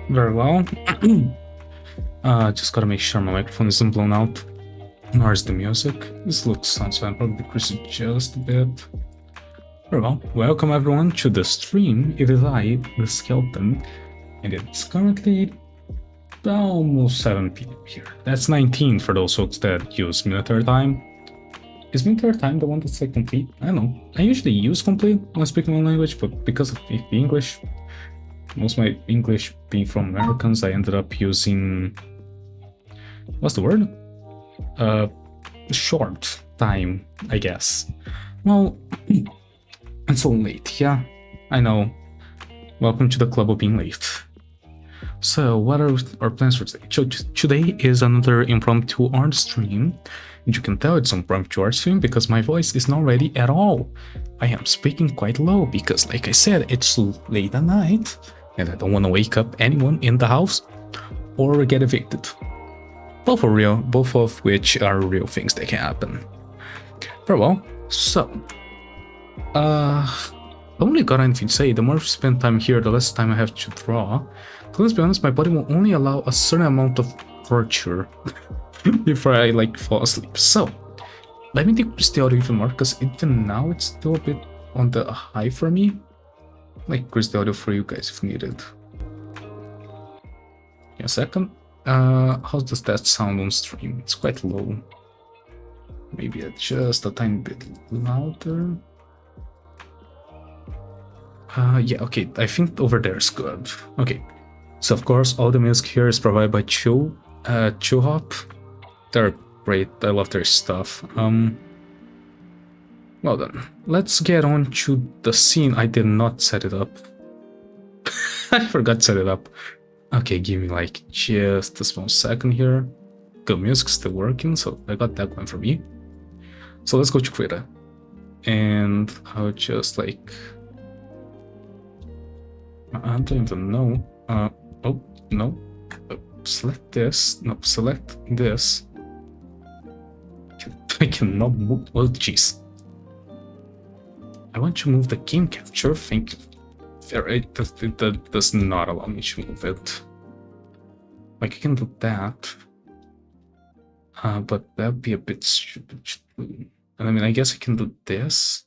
Very well. Just gotta make sure my microphone isn't blown out. Nor is the music. This sounds fine. Probably decrease it just a bit. Very well. Welcome everyone to the stream. It is I, the Skeleton, and it's currently almost 7 p.m. here. That's 19 for those folks that use military time. Is military time the one that's like complete? I don't know. I usually use complete when speaking one language, but because of the English, most of my English being from Americans, I ended up using, what's the word? Short time, I guess. Well, it's so late, yeah, I know. Welcome to the club of being late. So, what are our plans for today? Today is another Impromptu Art stream, and you can tell it's an Impromptu Art stream because my voice is not ready at all. I am speaking quite low because, like I said, it's late at night, and I don't want to wake up anyone in the house or get evicted. Both are real, both of which are real things that can happen. Very well, so I only got anything to say. The more I spend time here, the less time I have to draw. But let's be honest, my body will only allow a certain amount of torture before I like fall asleep. So let me decrease the audio even more, because even now it's still a bit on the high for me. Like, increase the audio for you guys if needed. Yeah, a second. How does that sound on stream? It's quite low. Maybe just a tiny bit louder. Yeah, okay, I think over there is good. Okay, so of course all the music here is provided by Chill Hop. They're great, I love their stuff. Well then, let's get on to the scene. I did not set it up. I forgot to set it up. Okay, give me like just a small second here. Good, music's still working, so I got that one for me. So let's go to Krita. And I'll just like... I don't even know. Oh, no. Select this. No, select this. I cannot move. Oh, jeez. I want to move the game capture. Thank you. That does not allow me to move it. Like, I can do that. But that'd be a bit stupid. And I mean, I guess I can do this.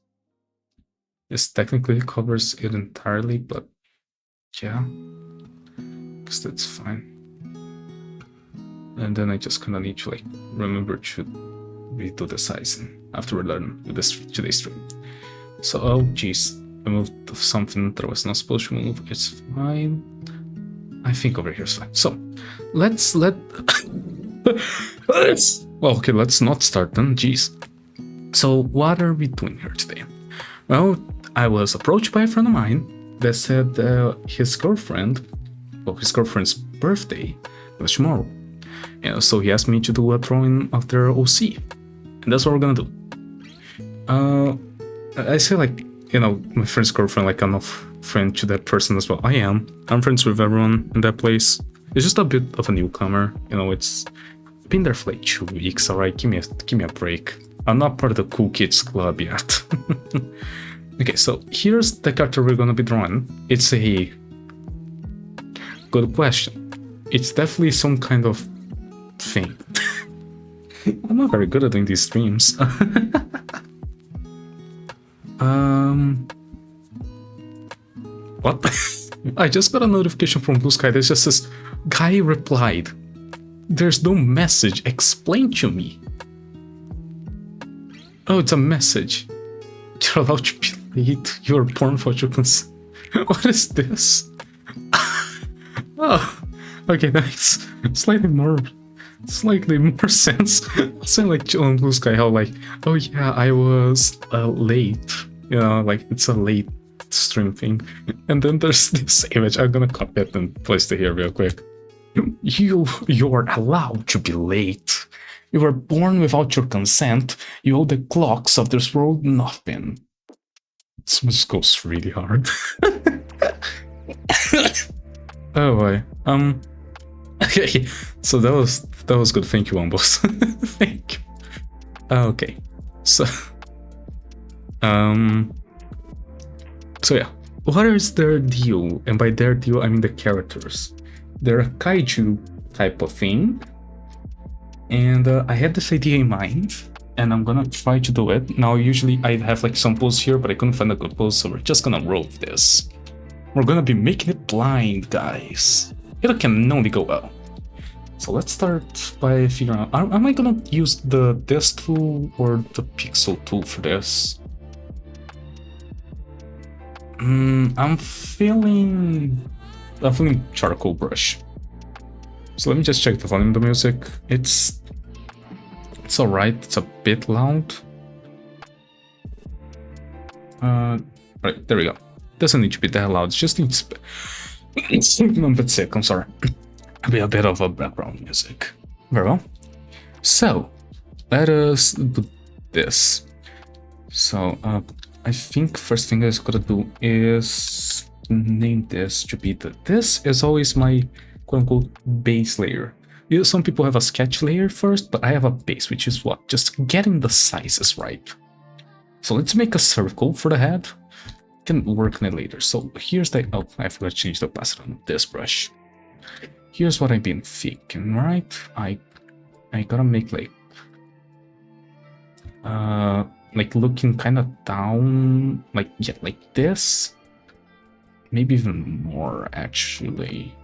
This technically covers it entirely, but yeah, because that's fine. And then I just kind of need to like remember to redo the sizing after we're done with this today's stream. So, oh geez, I moved something that I was not supposed to move. It's fine. I think over here is fine. So let's well, okay, let's not start then. Jeez. So what are we doing here today? Well, I was approached by a friend of mine that said his girlfriend's birthday was tomorrow. And so he asked me to do a drawing of their OC. And that's what we're gonna do. I say, like, you know, my friend's girlfriend, like, I'm a friend to that person as well. I'm friends with everyone in that place. It's just a bit of a newcomer, you know. It's been there for like 2 weeks. Alright, give me a break. I'm not part of the cool kids club yet. Okay, so here's the character we're gonna be drawing. It's a good question. It's definitely some kind of thing. I'm not very good at doing these streams. What? I just got a notification from Blue Sky that just says, "Guy replied. There's no message. Explain to me." Oh, it's a message. You're allowed to be late. You're born for your consent. What is this? Oh, okay, nice. Slightly more sense. Sound like on Blue Sky, how like, oh yeah, I was late. You know, like it's a late stream thing. And then there's this image. I'm gonna copy it and place it here real quick. You're allowed to be late. You were born without your consent. You owe the clocks of this world nothing. This just goes really hard. Oh boy. Okay. So that was good. Thank you, Wombos. Thank you. Okay. So So yeah. What is their deal? And by their deal, I mean the characters. they're a kaiju type of thing. And I had this idea in mind, and I'm gonna try to do it. Now, usually I have like some pose here, but I couldn't find a good pose, so we're just gonna roll with this. We're gonna be making it blind, guys. It can only go well. So let's start by figuring out, am I gonna use this tool or the pixel tool for this? I'm feeling charcoal brush. So let me just check the volume of the music. It's alright, it's a bit loud. Right, there we go. Doesn't need to be that loud, it just needs I'm a bit sick, I'm sorry. It'll be a bit of a background music. Very well. So let us do this. So I think first thing I was gonna do is name this to be this is always my quote-unquote base layer. Some people have a sketch layer first, but I have a base, which is what? Just getting the sizes right. So let's make a circle for the head. Can work on it later. So here's the, oh, I forgot to change the opacity on this brush. Here's what I've been thinking, right? I gotta make like looking kind of down, like, yeah, like this. Maybe even more, actually.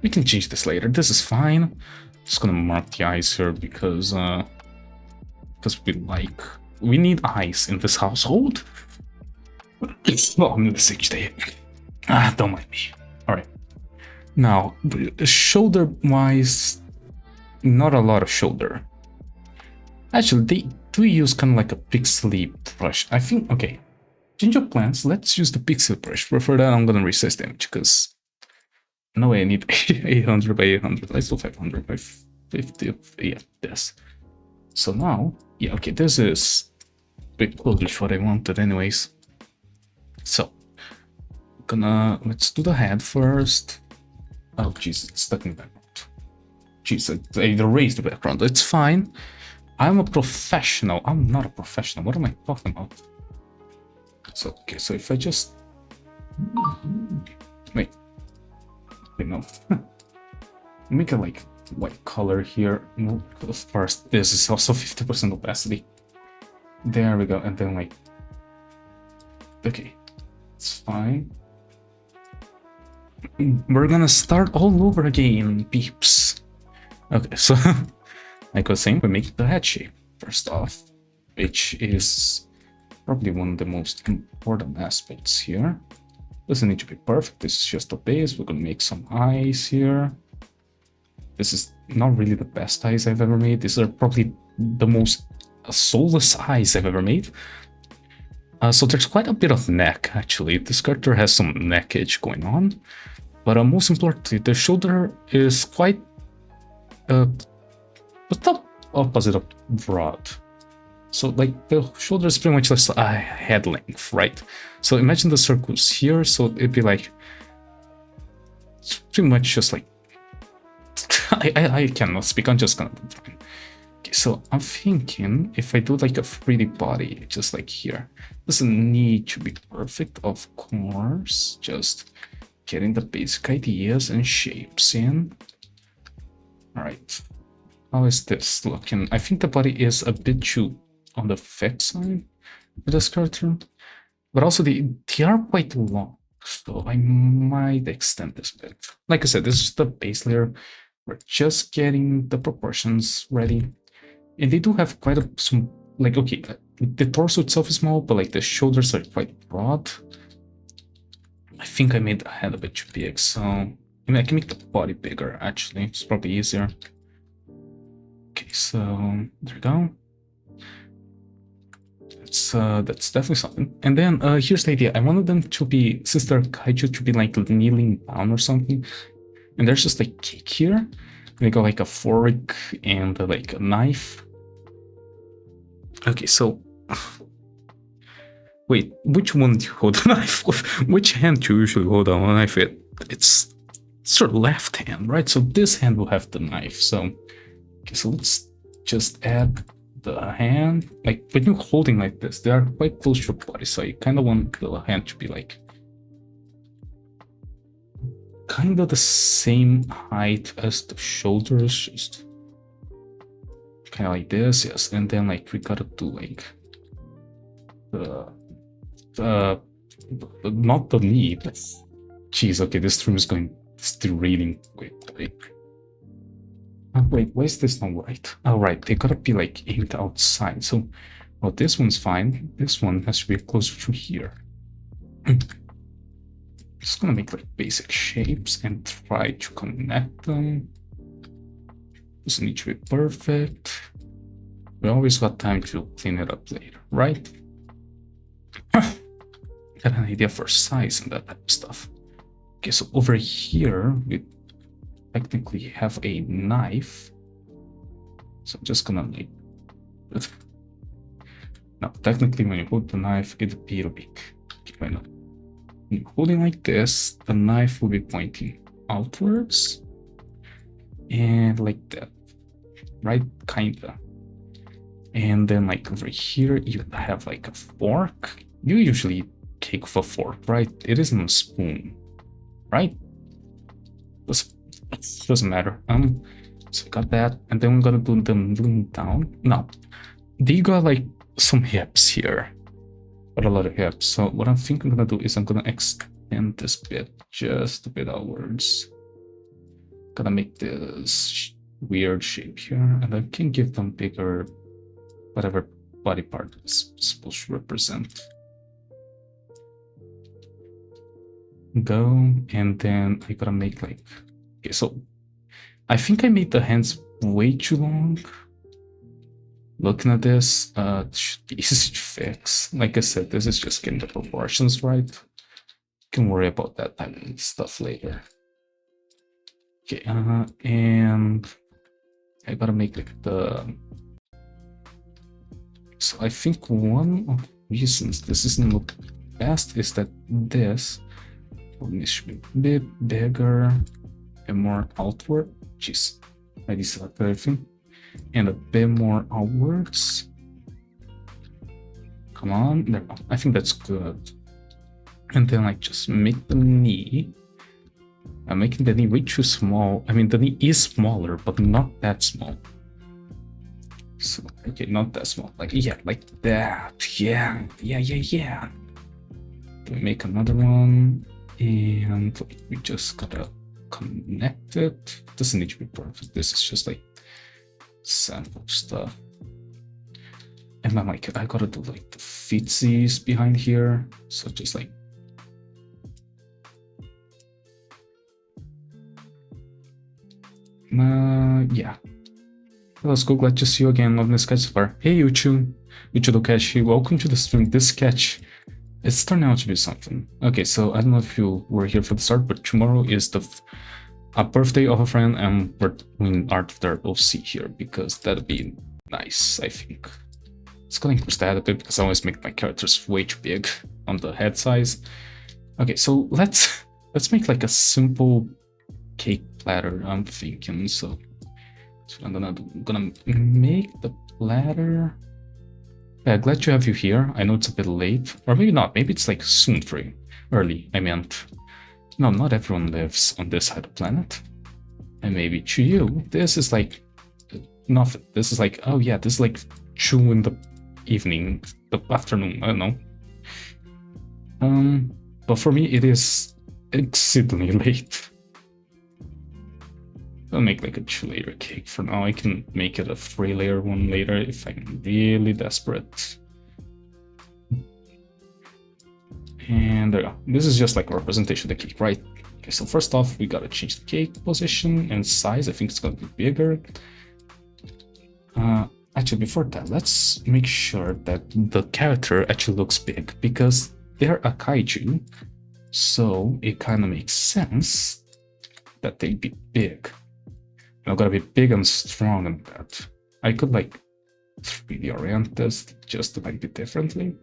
We can change this later. This is fine. Just gonna mark the eyes here because we need eyes in this household. Oh, I'm in the 6th day. Don't mind me. All right. Now, shoulder-wise, not a lot of shoulder. Actually, they do use kind of like a pixely brush. I think, okay, change of plans. Let's use the pixel brush. But for that, I'm gonna resize the image because no way I need 800 by 800. Let's do 500 by 50. Yeah, this. So now, yeah, okay, this is a bit closer to what I wanted, anyways. So, let's do the head first. Oh, jeez, it's stuck in the background. Jeez, I erased the background. It's fine. I'm a professional. I'm not a professional. What am I talking about? So, okay, so if I just... Wait, no. Make it like white color here. No, first, this is also 50% opacity. There we go, and then like... Okay, it's fine. We're gonna start all over again, peeps. Okay, so like I was saying, we make the head shape first off, which is probably one of the most important aspects here. Doesn't need to be perfect, this is just a base. We're gonna make some eyes here. This is not really the best eyes I've ever made. These are probably the most soulless eyes I've ever made. So there's quite a bit of neck, actually. This character has some neckage going on. But most importantly, the shoulder is quite... what's the opposite of broad? So like the shoulder is pretty much just a head length, right? So imagine the circles here, so it'd be like... It's pretty much just like... I cannot speak, I'm just gonna do it. Okay, so I'm thinking if I do like a 3D body, just like here, doesn't need to be perfect, of course, just getting the basic ideas and shapes in. All right, how is this looking? I think the body is a bit too on the thick side with this cartoon, but also they are quite long, so I might extend this bit. Like I said, this is the base layer. We're just getting the proportions ready. And they do have quite some, like, okay, the torso itself is small, but like the shoulders are quite broad. I think I made the head a bit too big, so I mean, I can make the body bigger, actually. It's probably easier. Okay, so there we go. That's definitely something. And then here's the idea. I wanted them to be, since they're kaiju, to be like kneeling down or something. And there's just like cake here. They got like a fork and like a knife. Okay, so wait, which one do you hold the knife with? Which hand do you usually hold on a knife with? It's your left hand, right? So this hand will have the knife. So okay, so let's just add the hand. Like when you're holding like this, they are quite close to your body, so you kind of want the hand to be like kind of the same height as the shoulders, just kind of like this, yes. And then like we gotta do like the not the knee. Jeez, okay, this stream is going still reading. Wait. Wait, why is this not right? Oh, right, they gotta be like aimed outside. So, well, this one's fine. This one has to be closer to here. Just gonna make like basic shapes and try to connect them. Doesn't need to be perfect. We always got time to clean it up later, right? Got an idea for size and that type of stuff. Okay, so over here we technically have a knife. So I'm just gonna like. Now, technically, when you hold the knife, it'll be big. Okay, why not? Holding like this, the knife will be pointing outwards and like that, right? Kinda. And then like over here, you have like a fork. You usually cake with a fork, right? It isn't a spoon, right? Doesn't matter. So I got that, and then we're gonna do them lean down. Now, they got like some hips here. Got a lot of hips. So what I'm thinking I'm gonna do is I'm gonna extend this bit just a bit outwards. Gonna make this weird shape here, and I can give them bigger, whatever body part is supposed to represent. Go, and then I gotta make like, okay, so I think I made the hands way too long. Looking at this, it should be easy to fix. Like I said, this is just getting the proportions right. Can worry about that type of stuff later. Okay, and I gotta make like the. So I think one of the reasons this isn't look best is that this should be a bit bigger and more outward. Jeez, I deselect everything. And a bit more outwards. Come on, there. I think that's good. And then like just make the knee. I'm making the knee way too small. I mean, the knee is smaller, but not that small. So okay, not that small. Like yeah, like that. Yeah. Make another one, and we just gotta connect it. Doesn't need to be perfect. This is just like sample stuff. And I'm like, I gotta do like the feetsies behind here. So just like yeah. Hello school, glad to see you again. Loving the sketch so far. Hey Uchu Dokeshi, welcome to the stream. This sketch, it's turning out to be something. Okay, so I don't know if you were here for the start, but tomorrow is a birthday of a friend, and we're doing art of their OC here because that'd be nice, I think. It's gonna increase that a bit because I always make my characters way too big on the head size. Okay, so let's make like a simple cake platter, I'm thinking. So I'm gonna make the platter. Yeah, glad to have you here. I know it's a bit late, or maybe not. Maybe it's like soon for you. Early, I meant. No, not everyone lives on this side of the planet. And maybe to you, this is like nothing. This is like, oh yeah, this is like 2 in the evening, the afternoon, I don't know. But for me, it is exceedingly late. I'll make like a 2-layer cake for now. I can make it a 3-layer one later if I'm really desperate. And there you go. This is just like a representation of the cake, right? Okay, so first off, we gotta change the cake position and size. I think it's gonna be bigger. Actually, before that, let's make sure that the character actually looks big because they're a kaiju. So it kind of makes sense that they'd be big. And I've gotta be big and strong in that. I could like 3D orient this just to like it differently.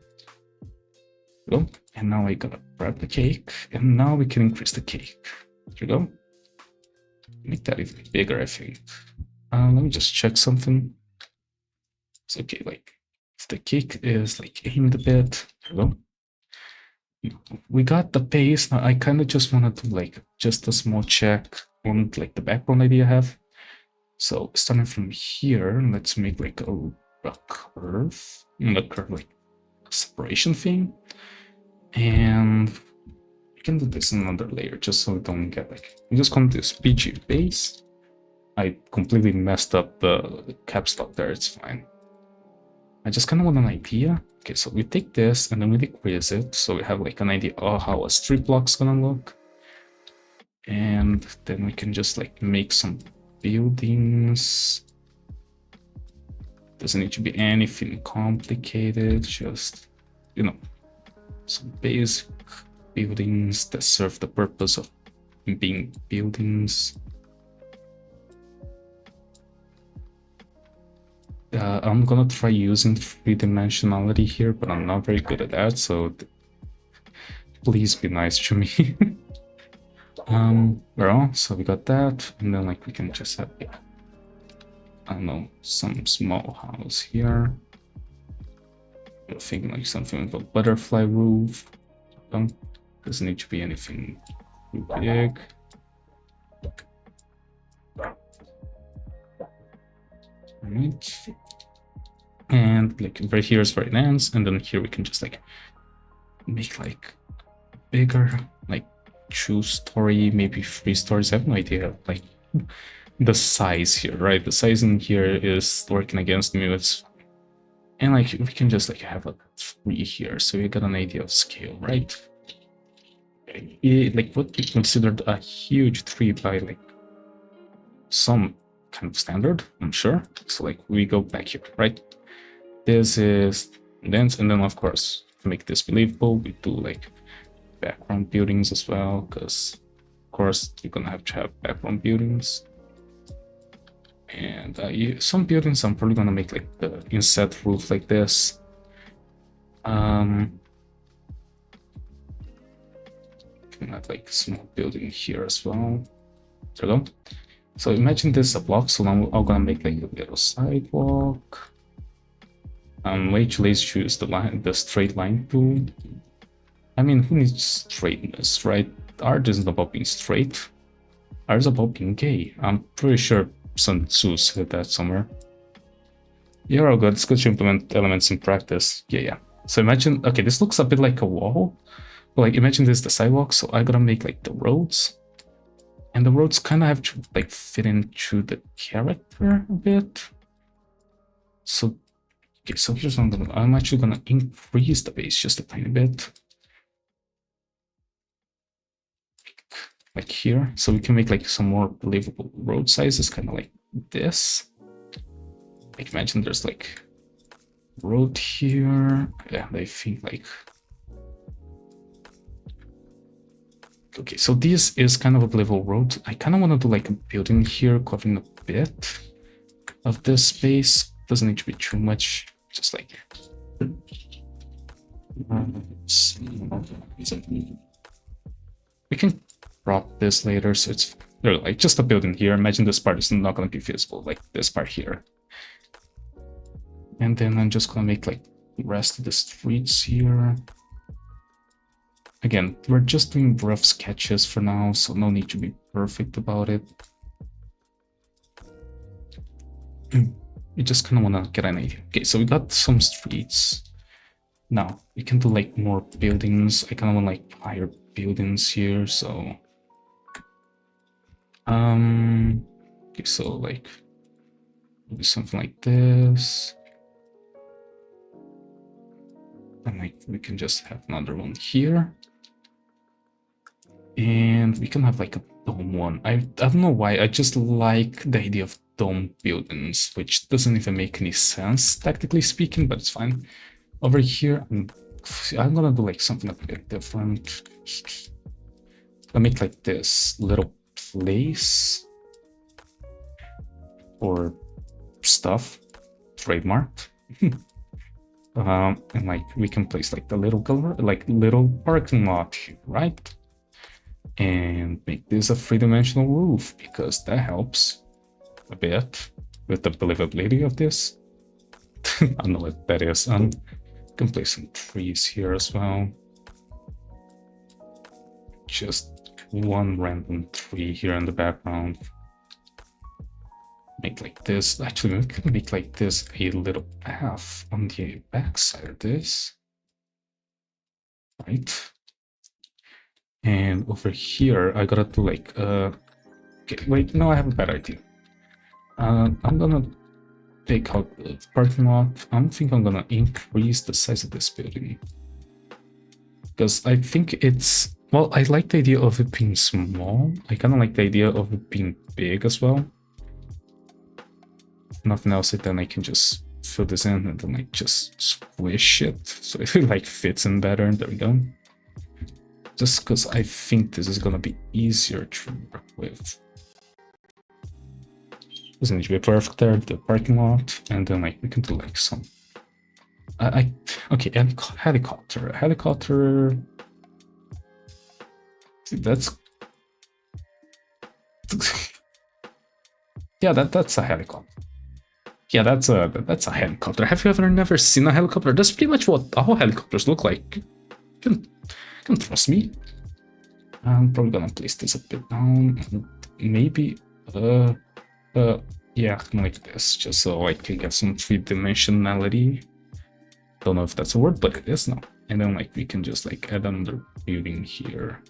Go. And now I gotta grab the cake, and now we can increase the cake. There you go. Make that even bigger, I think. Let me just check something. It's okay, like if the cake is like aimed a bit, there you go. we got the base. Now I kind of just want to do like just a small check on like the background idea I have. So starting from here, let's make like a curve, like a separation thing, and we can do this in another layer just so we don't get like, we just call this PG base. I completely messed up the caps lock there, it's fine. I just kind of want an idea. Okay, so we take this and then we decrease it so we have like an idea of how a strip block's gonna look. And then we can just like make some buildings. Doesn't need to be anything complicated, just, you know, some basic buildings that serve the purpose of being buildings. I'm gonna try using three-dimensionality here, but I'm not very good at that, so please be nice to me. Well, so we got that, and then like we can just have, I don't know, some small house here. I'm thinking like something with a butterfly roof. Doesn't need to be anything too big. Right. And like right here is where it ends, and then here we can just like make like bigger, like 2-story, maybe 3 stories. I have no idea like the size here, right? The size in here is working against me. And like we can just like have a 3 here, so you got an idea of scale, right? Like what we considered a huge 3 by like some kind of standard, I'm sure. So like we go back here, right? This is dense, and then of course to make this believable, we do like background buildings as well, because of course you're gonna have to have background buildings. And some buildings I'm probably gonna make like the inset roof like this. Can have like a small building here as well. There we go. So imagine this a block, so now I'm gonna make like a little sidewalk. I'm way too lazy to use the straight line tool. I mean, who needs straightness, right? Art isn't about being straight. Art is about being gay. I'm pretty sure Sun Tzu said that somewhere. You're all good. It's good to implement elements in practice. Yeah. So imagine, okay, this looks a bit like a wall. But like imagine this is the sidewalk, so I gotta make like the roads. And the roads kind of have to like fit into the character a bit. So, okay, so here's what I'm actually gonna increase the base just a tiny bit. Like here, so we can make like some more believable road sizes, kind of like this. Like imagine there's like road here. Yeah, I think like, okay, so this is kind of a believable road. I kind of want to do like a building here, covering a bit of this space. Doesn't need to be too much, just like we can crop this later, so it's like just a building here. Imagine this part is not going to be visible, like this part here. And then I'm just going to make like the rest of the streets here. Again, we're just doing rough sketches for now, so no need to be perfect about it. We just kind of want to get an idea. Okay, so we got some streets. Now, we can do like more buildings. I kind of want like higher buildings here, so... okay, so like maybe something like this. And like we can just have another one here. And we can have like a dome one. I don't know why, I just like the idea of dome buildings, which doesn't even make any sense, technically speaking, but it's fine. Over here, I'm gonna do like something a bit different. I'll make like this little place or stuff trademarked. And like we can place like the little color, like little parking lot here, right? And make this a 3-dimensional roof, because that helps a bit with the believability of this. I don't know what that is. Can place some trees here as well. just one random tree here in the background. Make like this. Actually, we can make like this a little path on the backside of this. Right. And over here, I gotta do like, okay, wait, no, I have a bad idea. I'm gonna take out the parking lot. I don't think I'm gonna increase the size of this building. Because I think it's, well, I like the idea of it being small. I kind of like the idea of it being big as well. Nothing else, then I can just fill this in and then like just squish it so it like fits in better. There we go. Just because I think this is gonna be easier to work with. Doesn't need to be perfect there, the parking lot, and then like we can do like some. Okay, helicopter. See, that's yeah, that's a helicopter. Yeah, that's a helicopter. Have you ever never seen a helicopter? That's pretty much what all helicopters look like. You can trust me. I'm probably gonna place this a bit down. Maybe yeah, like this, just so I can get some three-dimensionality. Don't know if that's a word, but it is now. And then like we can just like add another building here.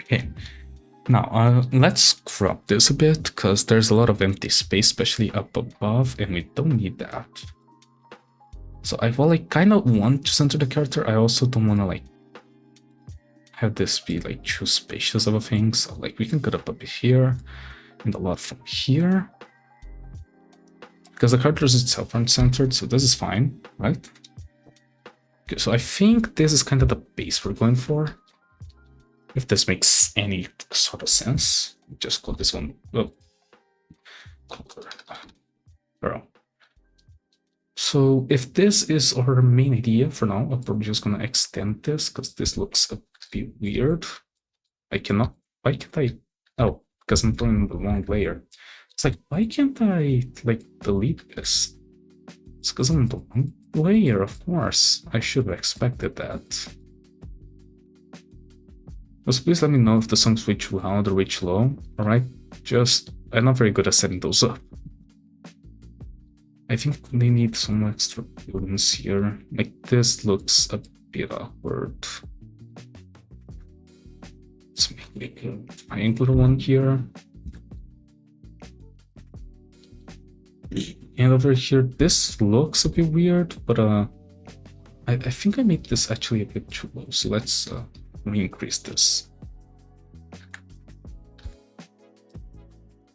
Okay. Now, let's crop this a bit, because there's a lot of empty space, especially up above, and we don't need that. So while I kind of want to center the character, I also don't want to like have this be like too spacious of a thing. So like we can cut up a bit here, and a lot from here. Because the characters itself aren't centered, so this is fine, right? Okay, so I think this is kind of the base we're going for. If this makes any sort of sense, just call this one. Oh, so if this is our main idea for now, I'm probably just gonna extend this because this looks a bit weird. I cannot. Why can't I? Oh, because I'm doing the wrong layer. It's like, why can't I like delete this? It's because I'm the wrong layer. Of course, I should have expected that. So please let me know if the songs reach loud or reach low. Alright, just I'm not very good at setting those up. I think they need some extra buildings here. Like this looks a bit awkward. Let's make a triangular one here. And over here, this looks a bit weird, but I think I made this actually a bit too low. So let's increase this.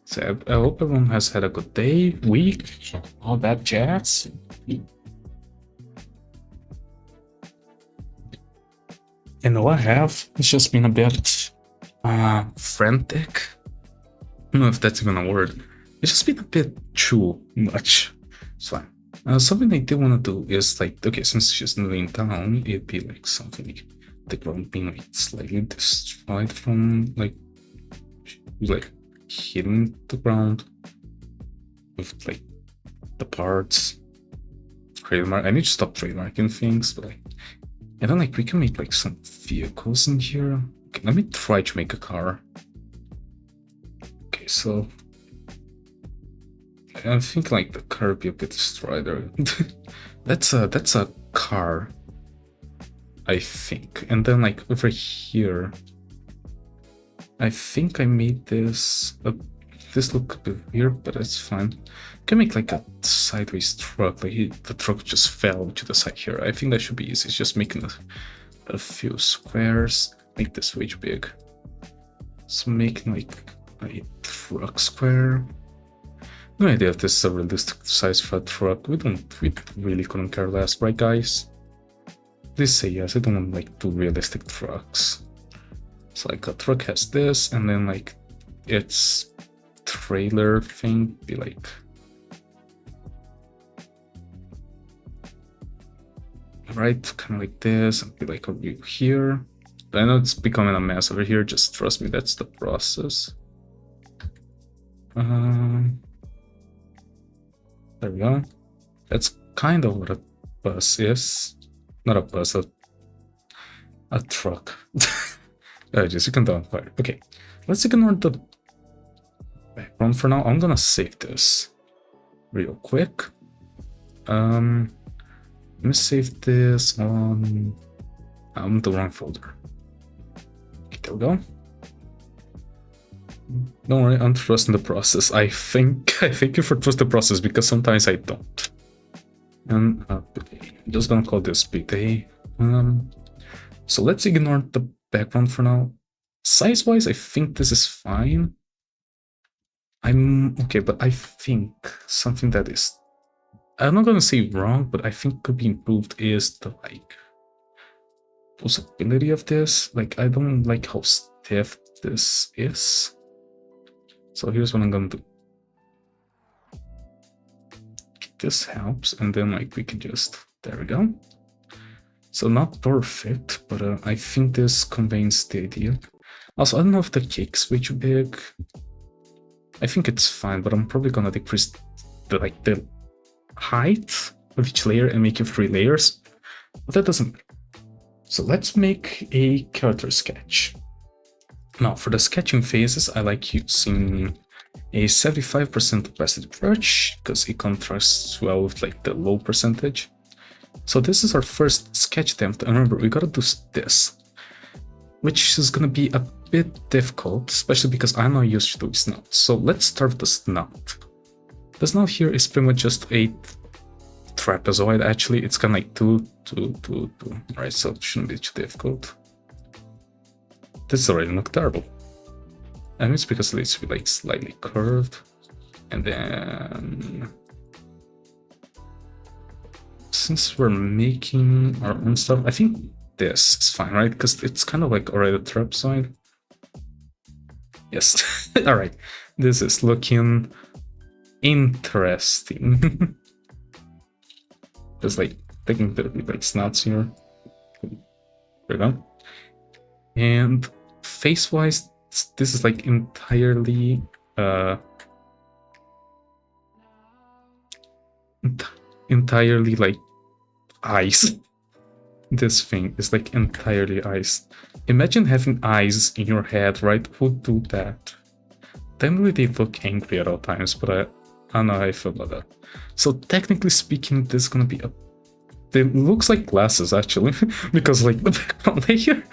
So I hope everyone has had a good day, week, all that jazz. And what I have, it's just been a bit frantic. I don't know if that's even a word. It's just been a bit too much. It's fine. Something I did want to do is like, okay, since she's kneeling down, it'd be like something like the ground being like slightly destroyed from like hitting the ground with like the parts. Trademark. I need to stop trademarking things, but like, and then like we can make like some vehicles in here. Okay, let me try to make a car. Okay, so I think like the car would be a bit destroyed there. that's a car, I think. And then like over here, I think I made this this look a bit weird, but it's fine. I can make like a sideways truck, like the truck just fell to the side here. I think that should be easy. It's just making a few squares. Make this way too big. So making like a truck square. No idea if this is a realistic size for a truck. We really couldn't care less, right guys? Please say yes. I don't want like two realistic trucks. So like a truck has this, and then like its trailer thing be like right, kind of like this, and be like a view here. But I know it's becoming a mess over here. Just trust me, that's the process. There we go. That's kind of what a bus is. Not a bus, a A truck. Oh, just you can don't fire. Okay, let's ignore the background for now. I'm gonna save this real quick. Let me save this on the wrong folder. Okay, there we go. Don't worry, I'm trusting the process. I thank you for trust the process because sometimes I don't. And I'm just gonna call this bday. So let's ignore the background for now. Size-wise, I think this is fine. I'm okay, but I think something that is, I'm not gonna say wrong, but I think could be improved is the like possibility of this. Like I don't like how stiff this is. So here's what I'm gonna do. This helps, and then like we can just, there we go. So not perfect, but I think this conveys the idea. Also, I don't know if the cake's way too big. I think it's fine, but I'm probably gonna decrease the height of each layer and make it 3 layers. But that doesn't matter. So let's make a character sketch. Now, for the sketching phases, I like using a 75% opacity brush because it contrasts well with like the low percentage. So this is our first sketch attempt, and remember, we gotta do this, which is gonna be a bit difficult, especially because I'm not used to doing snout. So let's start with the snout. The snout here is pretty much just a trapezoid. Actually, it's kind of like 2, 2, 2, 2. Right, so it shouldn't be too difficult. This already looked terrible. And it's because it needs to be like slightly curved. And then since we're making our own stuff, I think this is fine, right? Because it's kind of like already a trapezoid. Yes. All right. This is looking interesting. There's like taking the like snouts here. There we go. And face-wise, this is like entirely entirely like eyes. This thing is like entirely eyes. Imagine having eyes in your head, right? Who would do that? Generally they look angry at all times, but I don't know how I feel about that. So technically speaking, this is gonna be a, it looks like glasses actually, because like the background layer,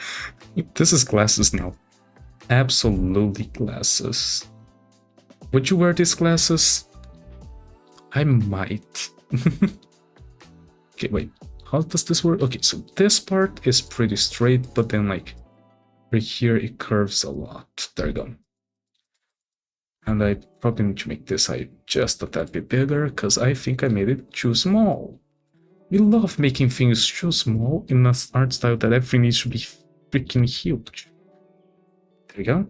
this is glasses now. Absolutely glasses. Would you wear these glasses? I might. Okay, wait. How does this work? Okay, so this part is pretty straight, but then like right here it curves a lot. There you go. And I probably need to make this height just a tad bit bigger because I think I made it too small. We love making things too small in an art style that everything needs to be freaking huge. There we go.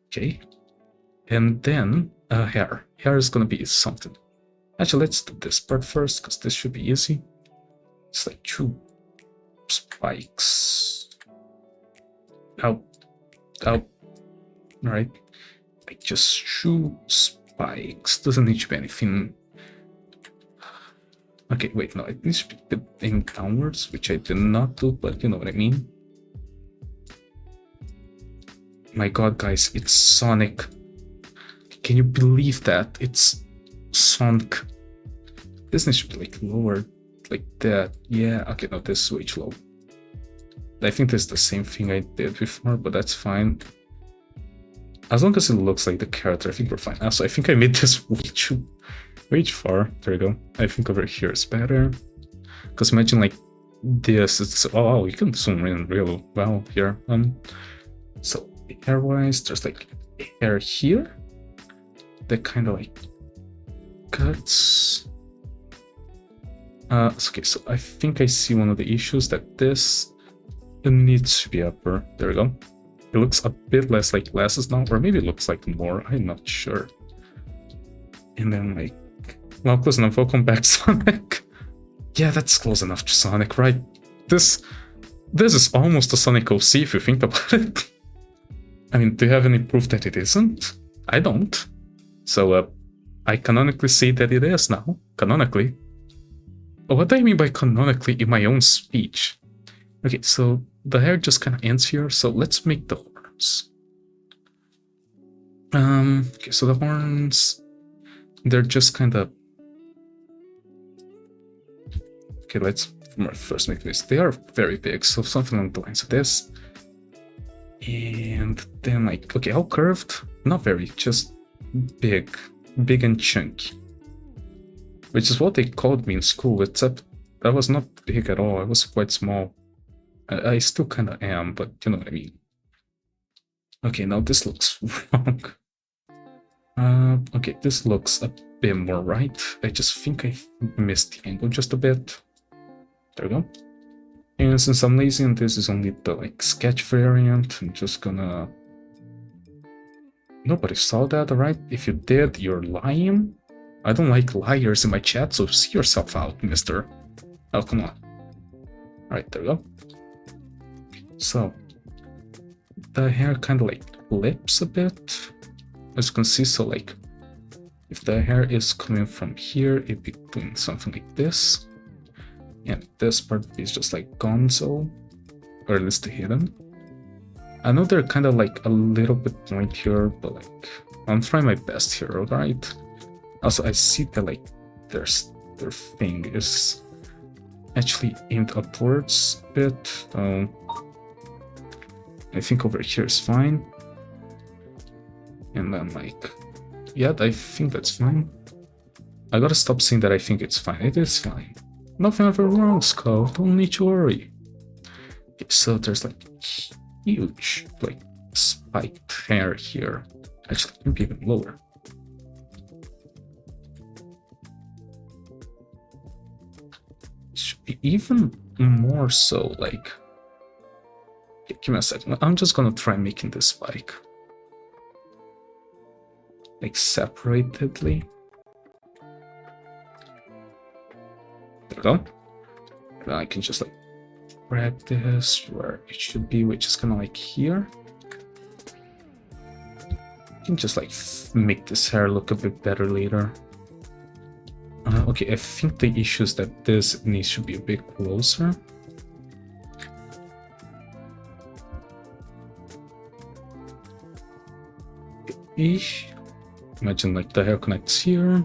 Okay. And then hair. Hair is gonna be something. Actually, let's do this part first because this should be easy. It's like 2 spikes. Out. Out. Alright. Like just 2 spikes. Doesn't need to be anything. Okay, wait, no, it needs to be aimed downwards, which I did not do, but you know what I mean. My god, guys, it's Sonic. Can you believe that? It's Sonic. This needs to be like lower, like that. Yeah, okay, no, this is way too low. I think this is the same thing I did before, but that's fine. As long as it looks like the character, I think we're fine. Also, I think I made this way too far. There we go. I think over here is better. Because imagine like this, it's, oh, you can zoom in real well here. So hair-wise, there's like hair here that kind of like cuts. Okay, so I think I see one of the issues that this, it needs to be upper. There we go. It looks a bit less like glasses now, or maybe it looks like more, I'm not sure. And then like, well, close enough. Welcome back, Sonic. Yeah, that's close enough to Sonic, right? This is almost a Sonic OC if you think about it. I mean, do you have any proof that it isn't? I don't. So, I canonically say that it is now. Canonically. What do I mean by canonically in my own speech? Okay, so the hair just kind of ends here, so let's make the horns. Okay, so the horns, they're just kind of... Okay, let's first make this. They are very big, so something along the lines of this. And then like, okay, how curved? Not very, just big and chunky. Which is what they called me in school, except I was not big at all, I was quite small. I still kind of am, but you know what I mean. Okay, now this looks wrong. Okay, this looks a bit more right. I just think I missed the angle just a bit. There we go. And since I'm lazy and this is only the like sketch variant, I'm just gonna... Nobody saw that, alright? If you did, you're lying. I don't like liars in my chat, so see yourself out, mister. Oh, come on. Alright, there we go. So, the hair kind of like flips a bit. As you can see, so like, if the hair is coming from here, it'd be doing something like this. And this part is just like gonzo, or at least hidden. I know they're kind of like a little bit pointier, but like, I'm trying my best here, alright? Also, I see that like, their thing is actually aimed upwards a bit. I think over here is fine. And then like, yeah, I think that's fine. I gotta stop saying that I think it's fine. It is fine. Nothing ever wrong, Skull. Don't need to worry. Okay, so there's like huge, like spiked hair here. Actually, maybe even lower. It should be even more so, like... Okay, give me a second. I'm just gonna try making this spike. Like separatedly. There we go. Then I can just like grab this where it should be, which is kind of like here. I can just like make this hair look a bit better later. Okay, I think the issue is that this needs to be a bit closer. Ish. Imagine like the hair connects here.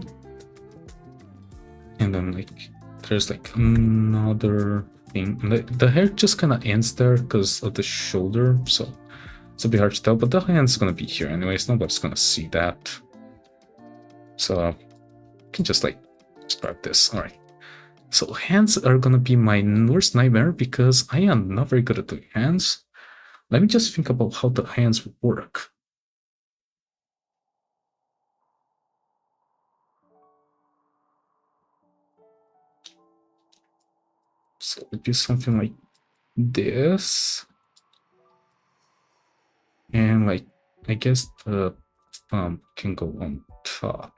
And then like there's like another thing. The hair just kind of ends there because of the shoulder, so it's a bit hard to tell, but the hand's gonna be here anyways. Nobody's gonna see that. So I can just like grab this. Alright. So hands are gonna be my worst nightmare because I am not very good at doing hands. Let me just think about how the hands work. So it'd be something like this. And like, I guess the thumb can go on top.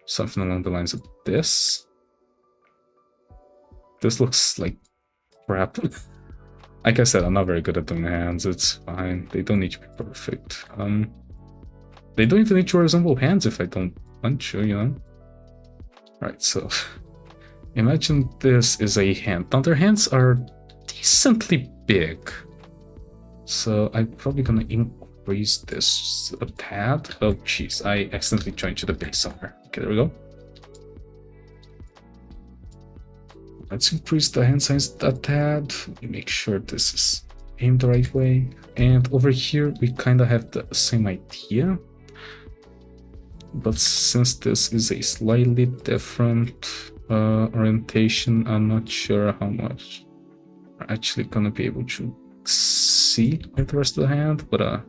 Something along the lines of this. This looks like crap. Like I said, I'm not very good at doing hands. It's fine. They don't need to be perfect. They don't even need to resemble hands if I don't want to, you know? Alright, so imagine this is a hand. Now their hands are decently big. So I'm probably gonna increase this a tad. Oh jeez, I accidentally joined to the base somewhere. Okay, there we go. Let's increase the hand size a tad. Let me make sure this is aimed the right way. And over here we kind of have the same idea. But since this is a slightly different orientation, I'm not sure how much we're actually gonna be able to see like the rest of the hand. But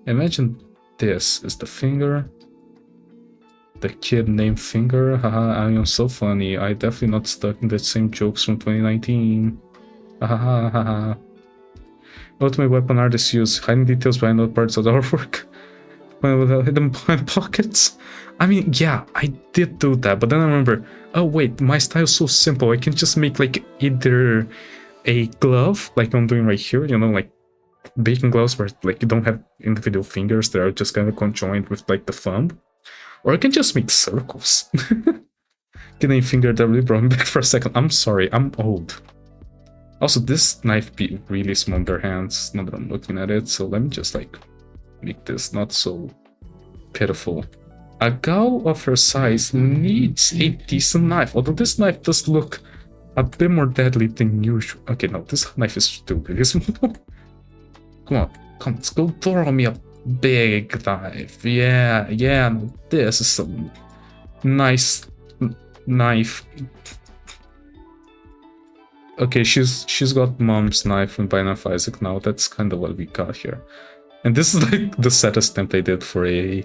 imagine this is the finger. The kid named Finger. Haha, I am so funny. I definitely not stuck in the same jokes from 2019. Haha, haha. Ultimate weapon artists use hiding details behind other parts of the artwork. Without hidden behind pockets. I mean, yeah, I did do that, but then I remember, oh wait, my style is so simple. I can just make like either a glove, like I'm doing right here, you know, like baking gloves where like you don't have individual fingers, they are just kind of conjoined with like the thumb. Or I can just make circles. Getting a finger that really brought me back for a second. I'm sorry, I'm old. Also, this knife be really small in their hands, now that I'm looking at it, so let me just like make this not so pitiful. A gal of her size needs a decent knife, although this knife does look a bit more deadly than usual. Okay, no, this knife is still really small. Come on, let's go throw me a big knife. Yeah, no, this is some nice knife. Okay, she's got mom's knife from Binding of Isaac now. That's kind of what we got here. And this is like the saddest attempt I did for a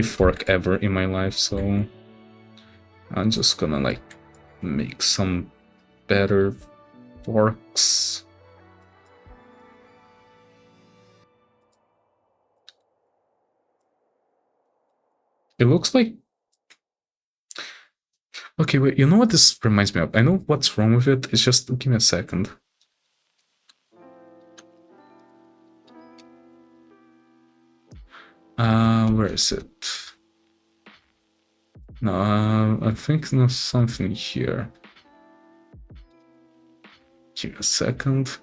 fork ever in my life, so I'm just gonna like make some better forks. It looks like... Okay, wait, you know what this reminds me of? I know what's wrong with it, it's just... Give me a second. Where is it? No, I think there's something here. Give me a second.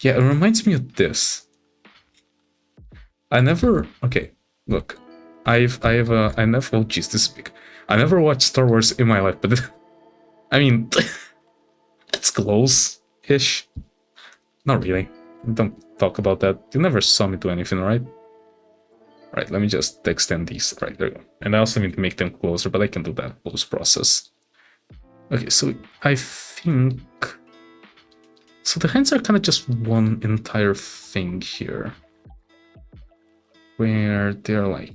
Yeah, it reminds me of this. I never... Okay, look. I never... Oh, jeez, this is big. I never watched Star Wars in my life, but... I mean... it's close-ish. Not really. Don't talk about that. You never saw me do anything, right? Right, let me just extend these. Right, there we go. And I also need to make them closer, but I can do that post-process. Okay, so I think... So the hands are kind of just one entire thing here. Where they're like...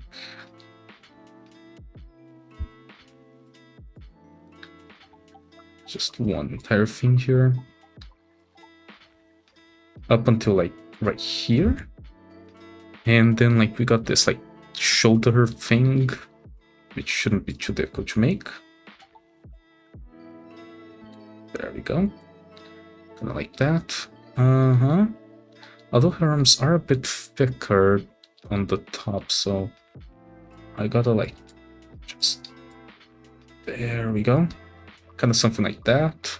Just one entire thing here. Up until like right here. And then like we got this like shoulder thing, which shouldn't be too difficult to make. There we go. Kind of like that. Although her arms are a bit thicker on the top, so I gotta like just... There we go. Kind of something like that.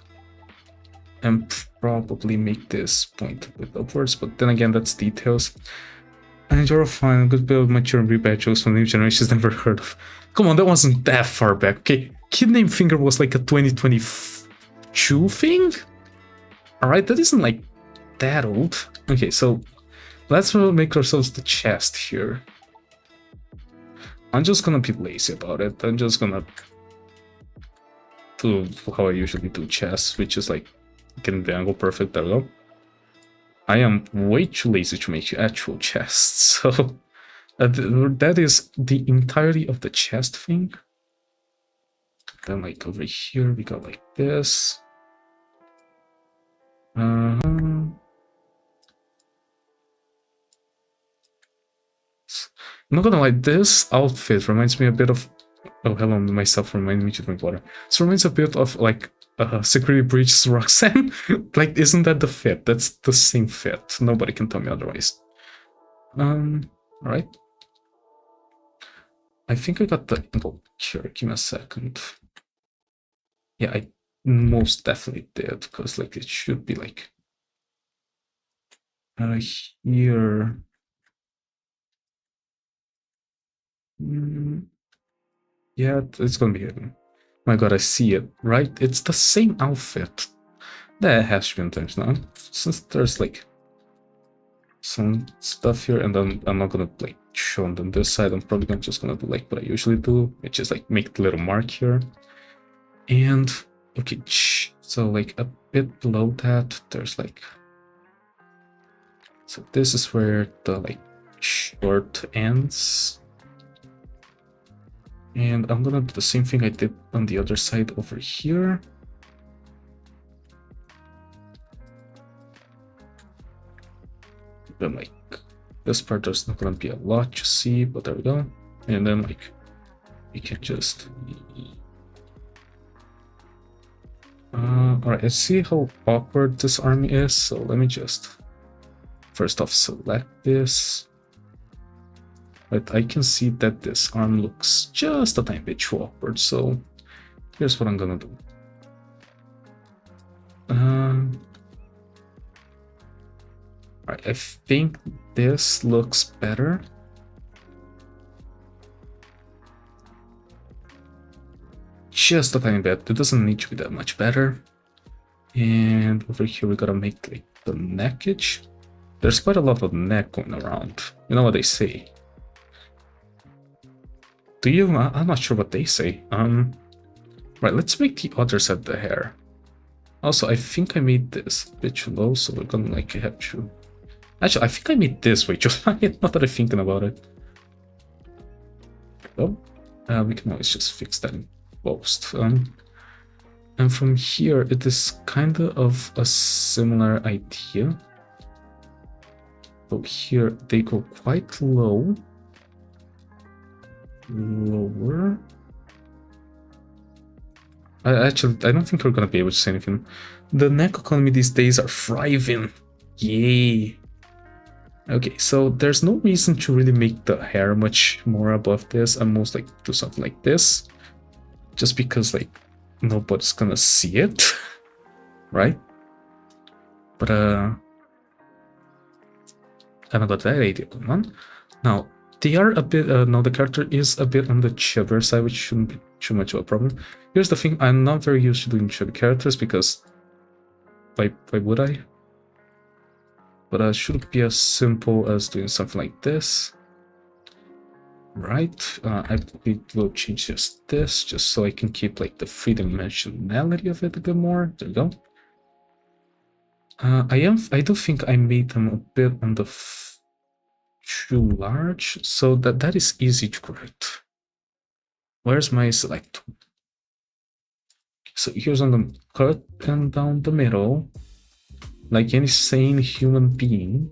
And probably make this point a bit upwards, but then again, that's details. And you're fine, a good build, mature and rebadge jokes from new generations never heard of. Come on, that wasn't that far back, okay? Kid Name Finger was like a 2022 thing? Alright, that isn't like that old. Okay, so let's make ourselves the chest here. I'm just gonna be lazy about it. I'm just gonna do how I usually do chests, which is like getting the angle perfect. There we go. I am way too lazy to make actual chests, so that is the entirety of the chest thing. Then like over here we got like this. I'm not gonna lie, this outfit reminds me a bit of... Oh, hello, myself reminding me to drink water. This reminds a bit of like Security Breach's Roxanne. Like, isn't that the fit? That's the same fit. Nobody can tell me otherwise. Alright. I think I got the angle here. Give me a second. Yeah, I most definitely did, because like it should be like here. Yeah, it's gonna be hidden. My god, I see it, right? It's the same outfit. That has to be intentional. Since there's like some stuff here, and then I'm not gonna like show on this side, I'm probably just gonna do like what I usually do, which is like make the little mark here. And okay, so like a bit below that, there's like... So this is where the like short ends. And I'm gonna do the same thing I did on the other side over here. Then like this part, there's not gonna be a lot to see, but there we go. And then like we can just... Alright, let's see how awkward this arm is. So let me just first off select this. But I can see that this arm looks just a tiny bit too awkward, so here's what I'm gonna do. Right, I think this looks better. Just a tiny bit. It doesn't need to be that much better. And over here we gotta make like the neckage. There's quite a lot of neck going around. You know what they say? Do you? I'm not sure what they say. Right, let's make the other side the hair. Also, I think I made this a bit too low, so we're gonna like have to... Actually, I think I made this way too high, now that I'm thinking about it. Oh, we can always just fix that in post. And from here, it is kind of a similar idea. So here, they go quite low. Lower. I don't think we're gonna be able to say anything. The neck economy these days are thriving. Yay. Okay, so there's no reason to really make the hair much more above this. I'm most like do something like this. Just because like nobody's gonna see it. Right? But I don't got that idea going on. Now they are a bit now the character is a bit on the chubbier side, which shouldn't be too much of a problem. Here's the thing, I'm not very used to doing chubby characters because why would I? But it should be as simple as doing something like this. Right, I will change just this, just so I can keep like the three-dimensionality of it a bit more. There we go. I do think I made them a bit on the too large, so that is easy to correct. Where's my select? So here's on the cut and down the middle, like any sane human being.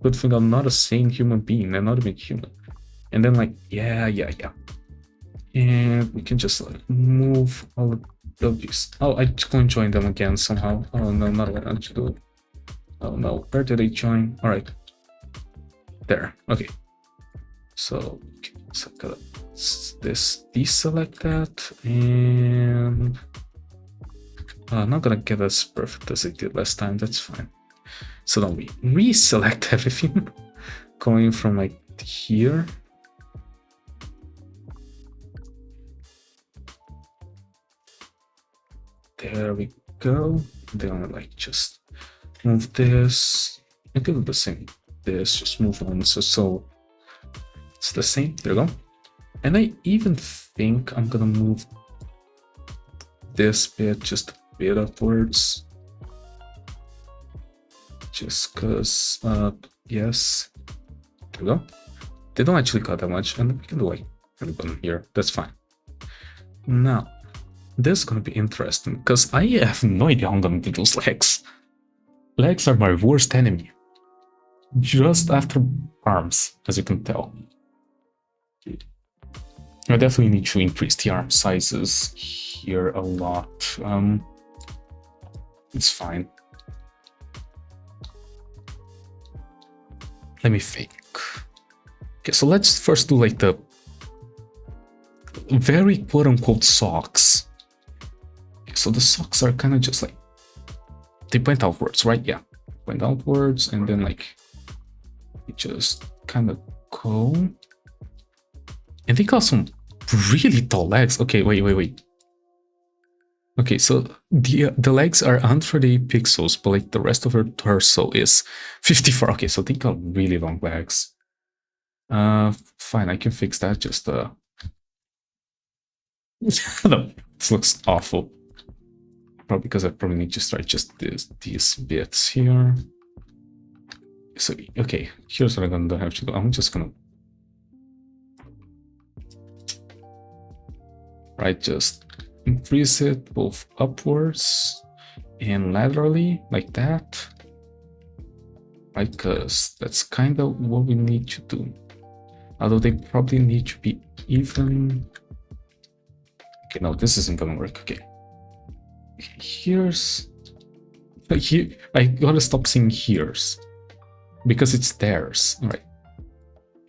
Good thing I'm not a sane human being, I'm not even human. And then like, yeah. And we can just like move all of these. Oh, I just going to join them again somehow. Oh no, not what I want to do. Oh no, where did I join? All right, there. Okay, so gotta deselect that, and I'm not gonna get as perfect as I did last time. That's fine. So then we reselect everything, going from like here. There we go. Then like just move this and do the same. This just move on so it's the same. There we go. And I even think I'm gonna move this bit just a bit upwards, just because yes, there we go. They don't actually cut that much, and we can do like a button here. That's fine. Now this is gonna be interesting because I have no idea how I'm gonna do those legs. Legs are my worst enemy. Just after arms, as you can tell. I definitely need to increase the arm sizes here a lot. It's fine. Let me think. Okay, so let's first do like the very quote-unquote socks. So the socks are kind of just like, they point outwards, right? Yeah, point outwards, and then like, you just kind of go. And they got some really tall legs. Okay, wait. Okay, so the legs are 138 pixels, but like the rest of her torso is 54. Okay, so they got really long legs. Fine, I can fix that. Just no, this looks awful. Probably because I probably need to start just these bits here. So okay, here's what I'm gonna have to do. I'm just gonna just increase it both upwards and laterally like that, right? Because that's kind of what we need to do. Although they probably need to be even. Okay, no, this isn't gonna work. Okay, here's here. I gotta stop saying here's because it's theirs. All right,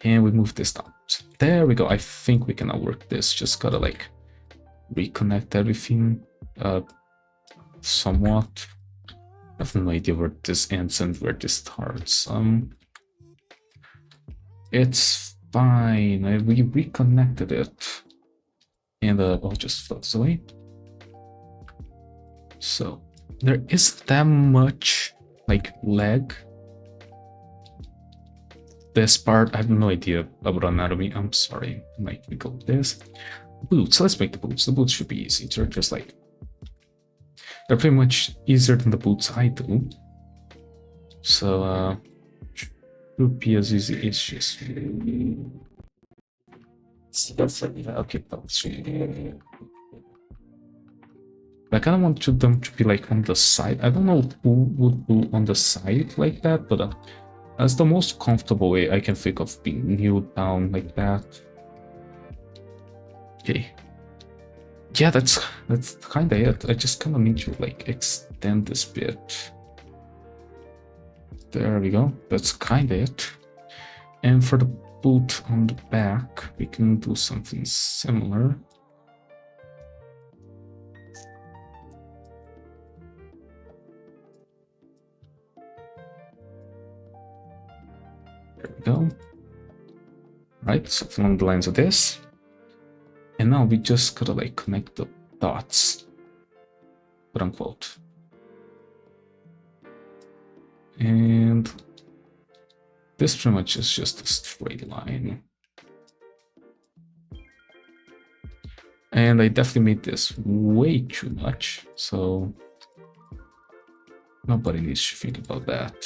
and we move this down. So there we go. I think we can now work this. Just gotta like reconnect everything somewhat. I have no idea where this ends and where this starts. It's fine. We reconnected it. And I'll just float this away. So there isn't that much like lag. This part, I have no idea about anatomy. I'm sorry. Like we go this. Boots. Let's make the boots. The boots should be easy. They're just like they're pretty much easier than the boots I do. So should be as easy as just okay. I kind of want them to be like on the side. I don't know who would do on the side like that, but that's the most comfortable way I can think of being kneeled down like that. Okay. Yeah, that's kind of it. I just kind of need to like extend this bit. There we go. That's kind of it. And for the boot on the back, we can do something similar. There we go. Right, something along the lines of this. And now we just gotta like connect the dots, quote unquote. And this pretty much is just a straight line. And I definitely made this way too much, so nobody needs to think about that.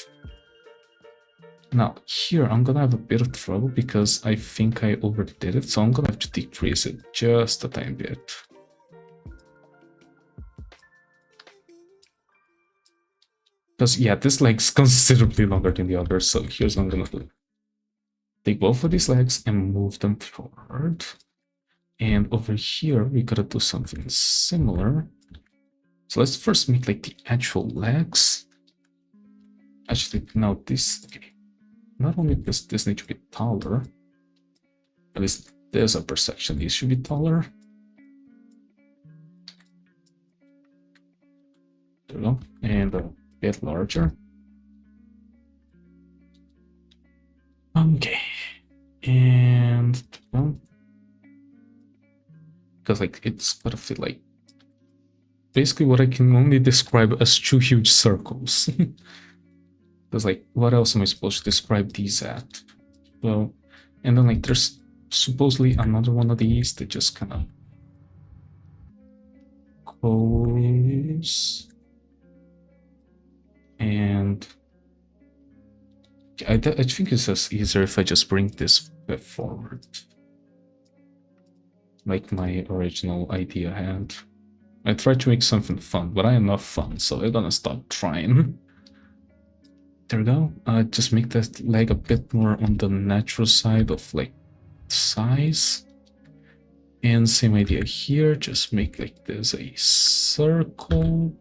Now here I'm gonna have a bit of trouble because I think I overdid it, so I'm gonna have to decrease it just a tiny bit. Because yeah, this leg's considerably longer than the other, so here's what I'm gonna do. Take both of these legs and move them forward. And over here, we gotta do something similar. So let's first make like the actual legs. Actually, now this, okay. Not only does this need to be taller, at least this upper section needs to be taller. There we go. And a bit larger. Okay. And well, because like it's gotta fit like basically what I can only describe as two huge circles. Because like what else am I supposed to describe these at? Well, and then like there's supposedly another one of these that just kind of goes, and I think it's just easier if I just bring this bit forward, like my original idea had. I tried to make something fun, but I am not fun, so I'm gonna stop trying. There we go. Just make that leg a bit more on the natural side of like size. And same idea here, just make like this a circle.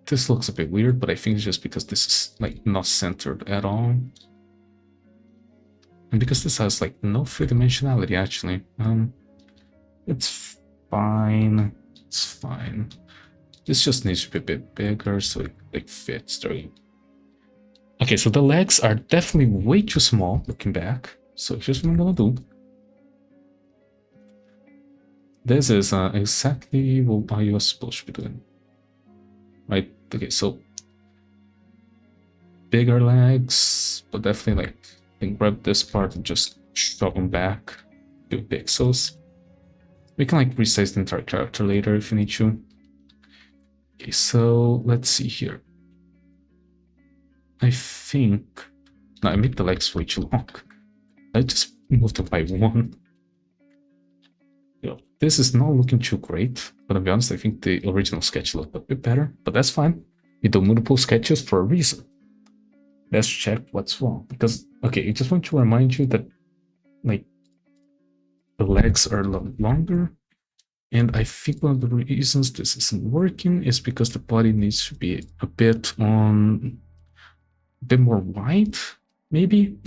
This looks a bit weird, but I think it's just because this is like not centered at all. And because this has like no three-dimensionality actually. It's fine. It's fine. This just needs to be a bit bigger so it like fits there. Okay, so the legs are definitely way too small looking back. So here's what I'm gonna do. This is exactly what I was supposed to be doing. Right, okay, so bigger legs, but definitely like then grab this part and just shove them back 2 pixels. We can like resize the entire character later if you need to. Okay, so let's see here. I think... No, I made the legs way too long. I just moved them by 1. This is not looking too great, but to be honest, I think the original sketch looked a bit better, but that's fine. We do multiple sketches for a reason. Let's check what's wrong, because, okay, I just want to remind you that, like, the legs are longer, and I think one of the reasons this isn't working is because the body needs to be a bit more wide, maybe?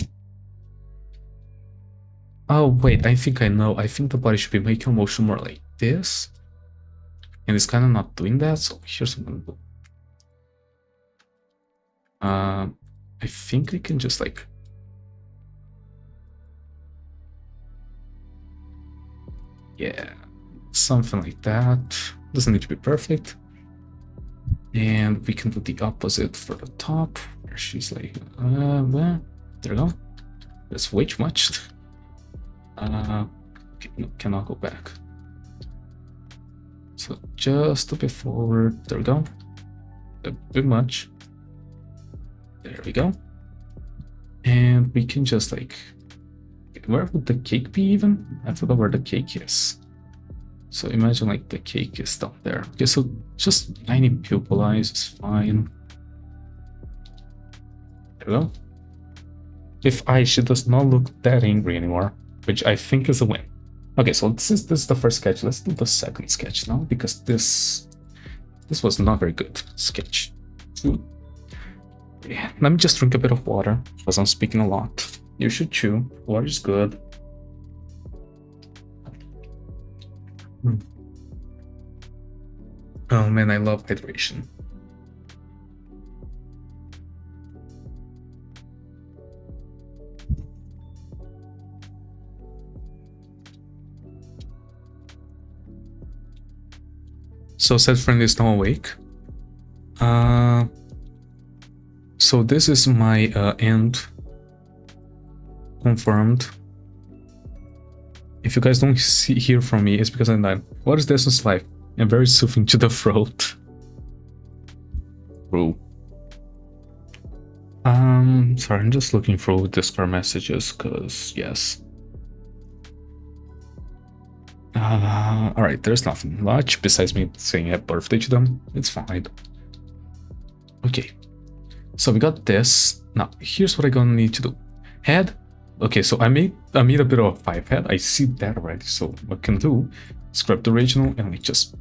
Oh, wait, I think I know. I think the body should be making a motion more like this. and it's kind of not doing that. So here's what I'm gonna do. I think we can just like, yeah, something like that. Doesn't need to be perfect. And we can do the opposite for the top, where she's like, well, there we go. That's way too much. Cannot go back. So just a bit forward. There we go. A bit much. There we go. And we can just like, where would the cake be even? I forgot where the cake is. So imagine like the cake is down there. Okay, so just tiny pupil eyes is fine. There we go. If she does not look that angry anymore, which I think is a win. Okay, so this is the first sketch. Let's do the second sketch now, because this was not very good sketch. Yeah, let me just drink a bit of water, because I'm speaking a lot. You should chew. Water is good. Oh man, I love hydration. So set friend is now awake. So this is my end confirmed. If you guys don't hear from me, it's because I'm not. What is this in life? I'm very soothing to the throat. Bro. Sorry, I'm just looking through Discord messages, cause yes. Alright, there's nothing much besides me saying happy birthday to them. It's fine. Okay. So we got this. Now, here's what I'm gonna need to do. Head. Okay, so I made a bit of a 5 head. I see that already. So what I can do is grab the original and like just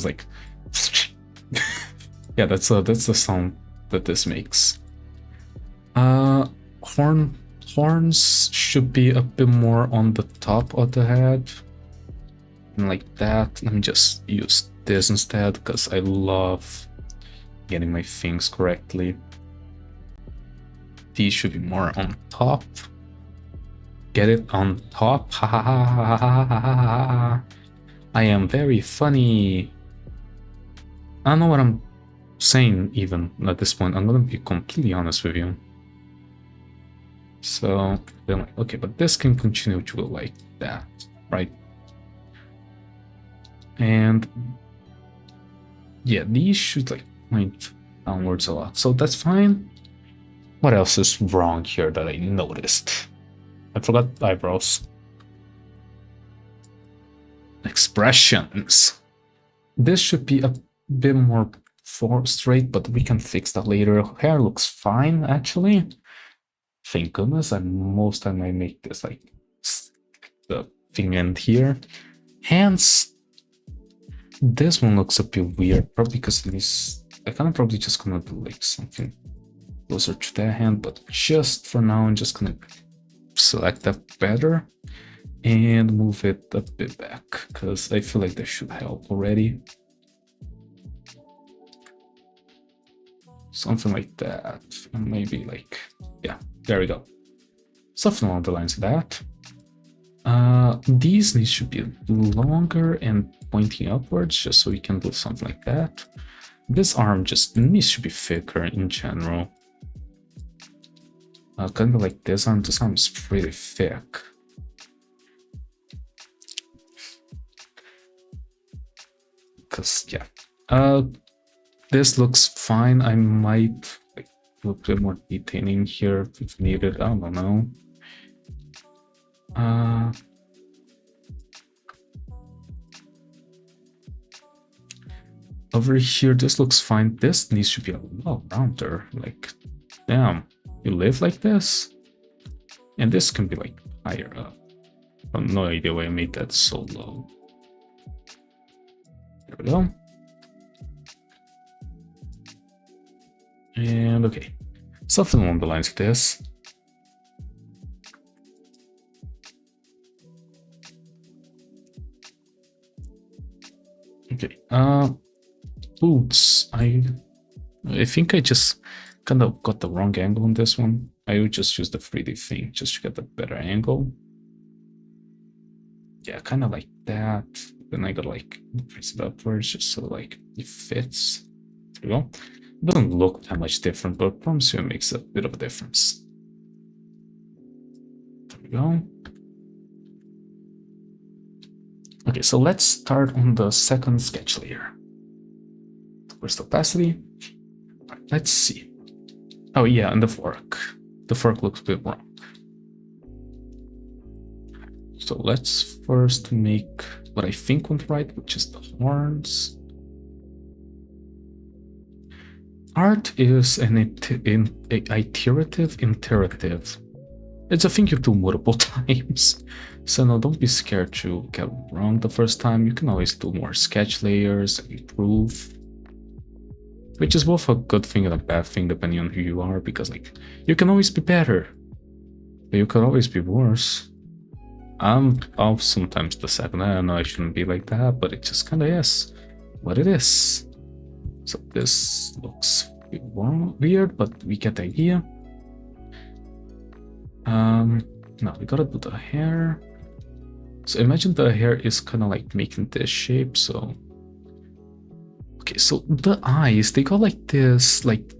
like yeah, that's the sound that this makes. Horns should be a bit more on the top of the head. And like that. Let me just use this instead, because I love getting my things correctly. These should be more on top. Get it on top. Ha ha ha ha ha ha ha ha. I am very funny. I don't know what I'm saying even at this point. I'm gonna be completely honest with you. So then like, okay, but this can continue to go like that, right? And yeah, these should like point downwards a lot. So that's fine. What else is wrong here that I noticed? I forgot eyebrows. Expressions. This should be a bit more straight, but we can fix that later. Hair looks fine, actually. Thank goodness. Most time I make this like the thing end here. Hands. This one looks a bit weird, probably because I kind of probably just gonna do like something closer to that hand, but just for now I'm just gonna select that better and move it a bit back, because I feel like that should help already. Something like that, and maybe like, yeah, there we go. Something along the lines of that. These should be longer and pointing upwards, just so we can do something like that. This arm just needs to be thicker in general. Kind of like this arm. This arm is pretty thick. Because yeah, this looks fine. I might like do a bit more detailing here if needed. I don't know. Over here, this looks fine. This needs to be a lot rounder. Like, damn, you live like this? And this can be like higher up. I have no idea why I made that so low. There we go. And okay, something along the lines of this. Okay. Boots. I think I just kind of got the wrong angle on this one. I would just use the 3D thing just to get a better angle. Yeah, kind of like that. Then I gotta like increase it upwards just so like it fits. There we go. It doesn't look that much different, but I promise you it makes a bit of a difference. There we go. Okay, so let's start on the second sketch layer. Where's the opacity? Let's see. Oh yeah, and the fork. The fork looks a bit wrong. So let's first make what I think went right, which is the horns. Art is an iterative imperative. It's a thing you do multiple times. So no, don't be scared to get wrong the first time. You can always do more sketch layers and improve. Which is both a good thing and a bad thing depending on who you are, because like you can always be better. But you could always be worse. I'll sometimes the second. I know I shouldn't be like that, but it just kinda is what it is. So this looks a bit weird, but we get the idea. Now we gotta do the hair. So imagine the hair is kind of like making this shape. So okay, so the eyes, they got like this, like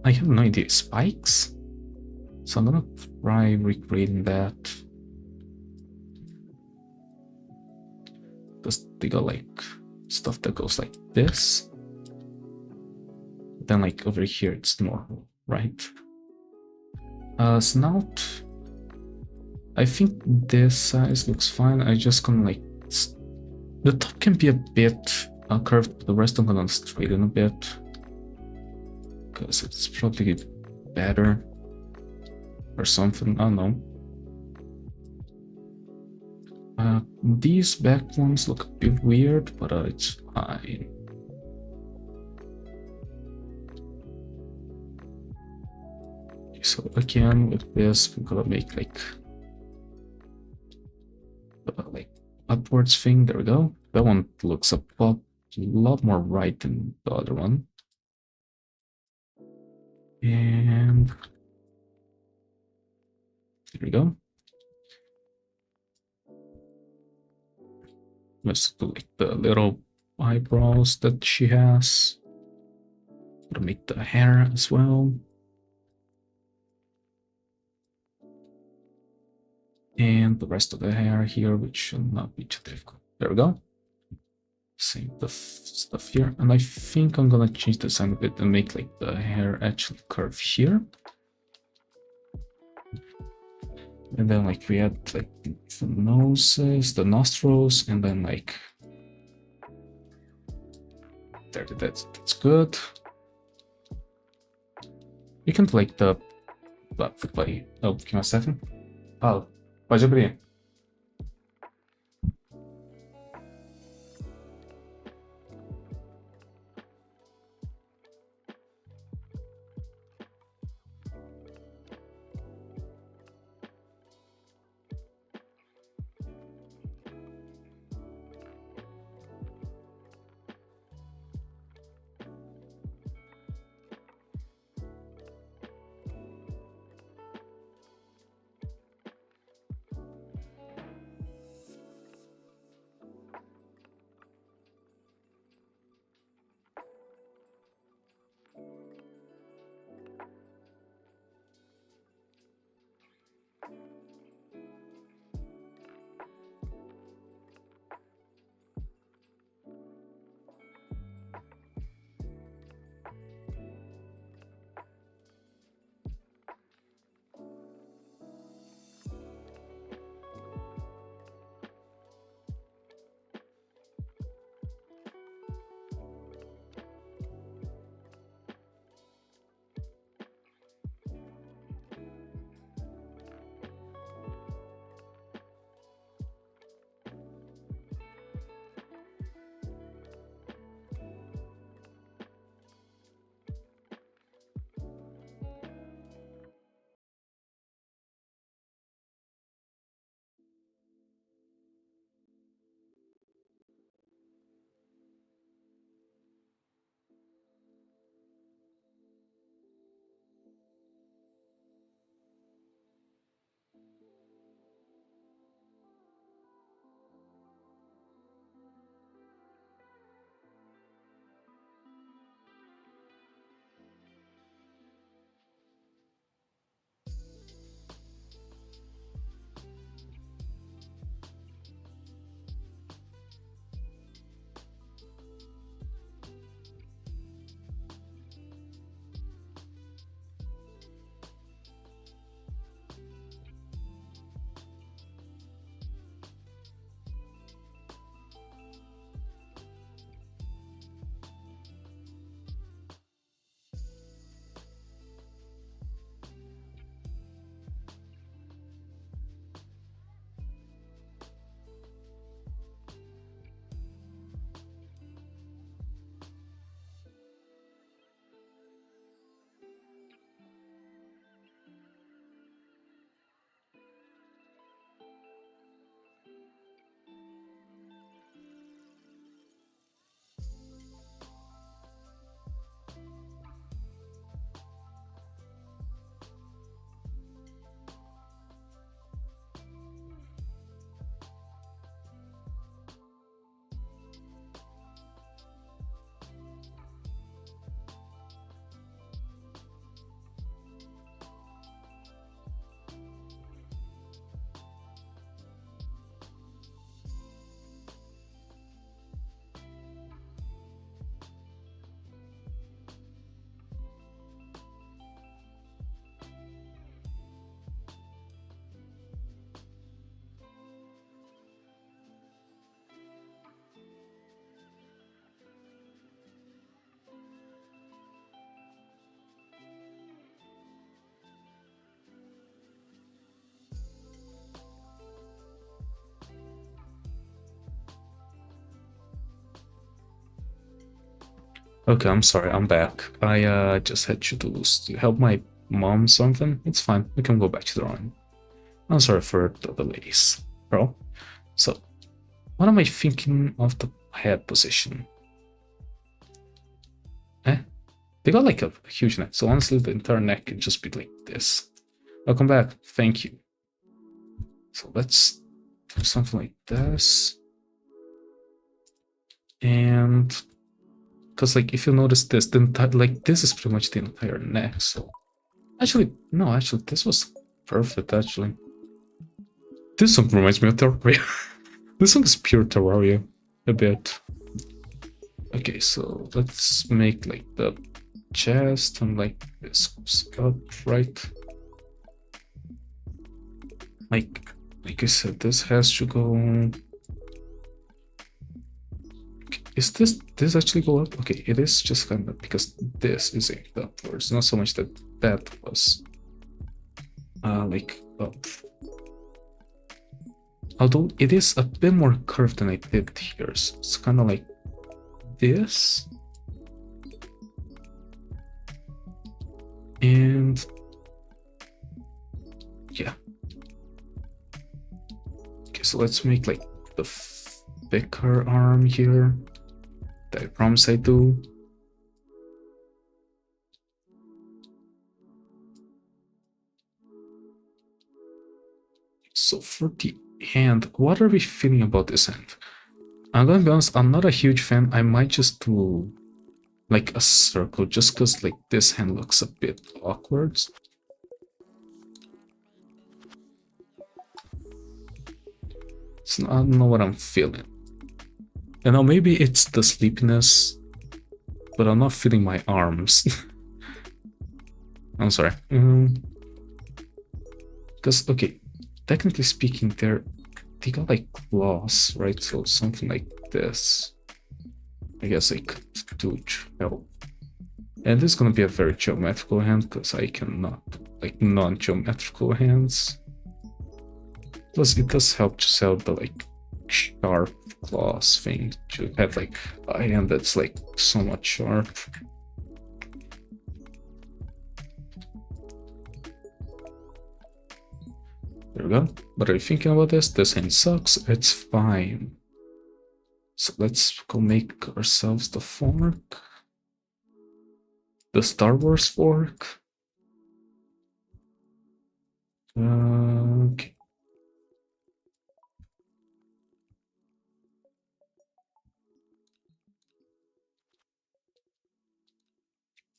I have no idea, spikes. So I'm gonna try recreating that. Because they got like stuff that goes like this. Then like over here it's normal, right? Snout. I think this size looks fine. I just gonna like the top can be a bit curved, but the rest I'm gonna straighten a bit because it's probably better or something. I don't know. These back ones look a bit weird, but it's fine. Okay, so again with this, we're gonna make like upwards thing. There we go. That one looks a lot more right than the other one. And there we go. Let's do like the little eyebrows that she has. Gonna make the hair as well. And the rest of the hair here, which should not be too difficult. There we go. Same stuff here. And I think I'm gonna change the design a bit and make like the hair actually curve here. And then like we add like the noses, the nostrils, and then like there, that's good. You can like the buddy. Oh, give me a second. Oh, pode abrir. Okay, I'm sorry, I'm back. I just had to help my mom something. It's fine, we can go back to the drawing. I'm sorry for the delays, bro. So, what am I thinking of the head position? They got like a huge neck, so honestly the entire neck can just be like this. Welcome back, thank you. So let's do something like this. And because like if you notice this, the entire, like this is pretty much the entire neck. So actually, no, actually this was perfect. Actually, this song reminds me of Terraria. This song is pure Terraria, a bit. Okay, so let's make like the chest and like this goes up, right? Like I said, this has to go. Is this actually go up? Okay, it is just kind of because this is aimed upwards, not so much that that was like up. Although it is a bit more curved than I did here, so it's kind of like this. And yeah. Okay, so let's make like the thicker arm here. That I promise I do. So for the hand, what are we feeling about this hand? I'm gonna be honest, I'm not a huge fan. I might just do like a circle just because like this hand looks a bit awkward. So I don't know what I'm feeling. You know, maybe it's the sleepiness, but I'm not feeling my arms. I'm sorry. Because, okay, technically speaking, they got like claws, right? So something like this. I guess I could do help. And this is gonna be a very geometrical hand because I cannot like non-geometrical hands. Plus, it does help to sell the like sharp claws thing to have like a hand that's like so much sharp. There we go. But are you thinking about this? This hand sucks. It's fine. So let's go make ourselves the fork. The Star Wars fork. Okay.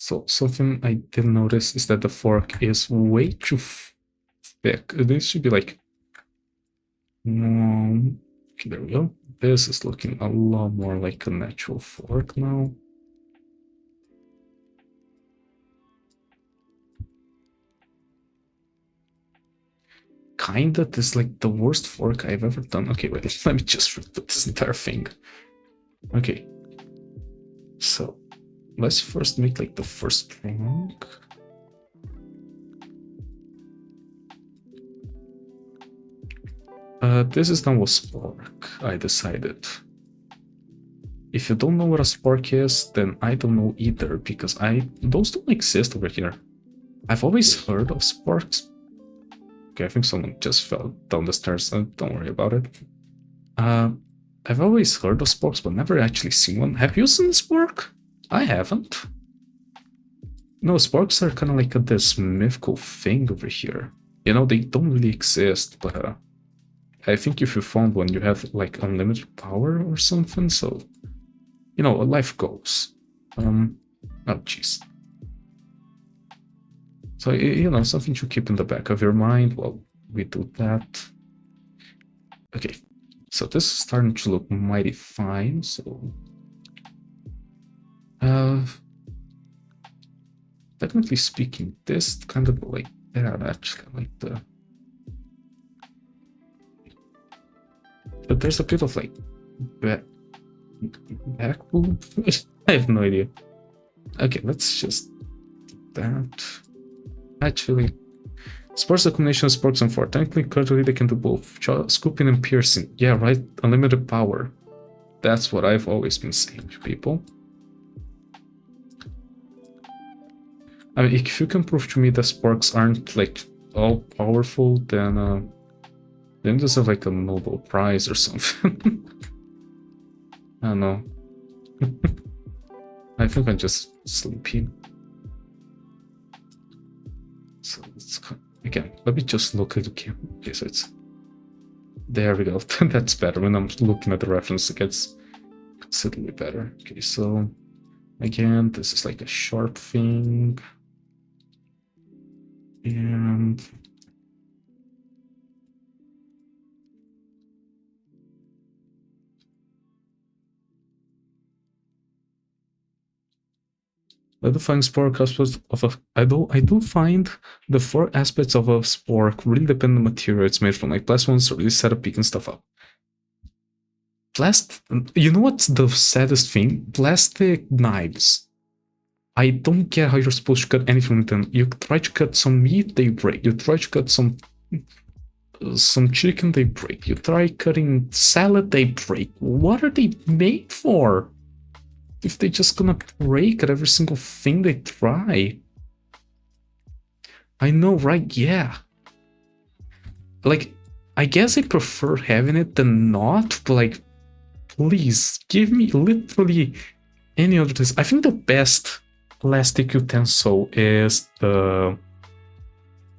So something I didn't notice is that the fork is way too thick. This should be like... okay, there we go. This is looking a lot more like a natural fork now. Kinda, this is like the worst fork I've ever done. Okay, wait, let me just reboot this entire thing. Okay. So, let's first make like the first fork. This is now a spork, I decided. If you don't know what a spork is, then I don't know either, because those don't exist over here. I've always heard of sporks. Okay, I think someone just fell down the stairs, don't worry about it. I've always heard of sporks, but never actually seen one. Have you seen a spork? I haven't. No, sporks are kind of like this mythical thing over here. You know, they don't really exist, but I think if you found one, you have like unlimited power or something, so, you know, life goes. Oh, jeez. So, you know, something to keep in the back of your mind while we do that. Okay, so this is starting to look mighty fine, so... technically speaking, this kind of like that, actually, like the... But there's a bit of like back boob. I have no idea. Okay, let's just do that. Actually, sports a combination of sporks and fork. Technically, currently they can do both scooping and piercing. Yeah, right. Unlimited power. That's what I've always been saying to people. I mean, if you can prove to me that sporks aren't like all powerful, then deserve like a Nobel Prize or something. I don't know. I think I'm just sleepy. So it's again. Let me just look at the camera. Okay, so it's there we go. That's better. When I'm looking at the reference, it gets considerably better. Okay, so again, this is like a sharp thing, and I do find spork aspects of a I do find the 4 aspects of a spork really depend on the material it's made from. Like plastic ones are really set up picking stuff up. You know what's the saddest thing? Plastic knives. I don't get how you're supposed to cut anything with them. You try to cut some meat, they break. You try to cut some chicken, they break. You try cutting salad, they break. What are they made for? If they're just gonna break at every single thing they try. I know, right? Yeah. Like, I guess I prefer having it than not, but like, please give me literally any other things. I think the best plastic utensil is the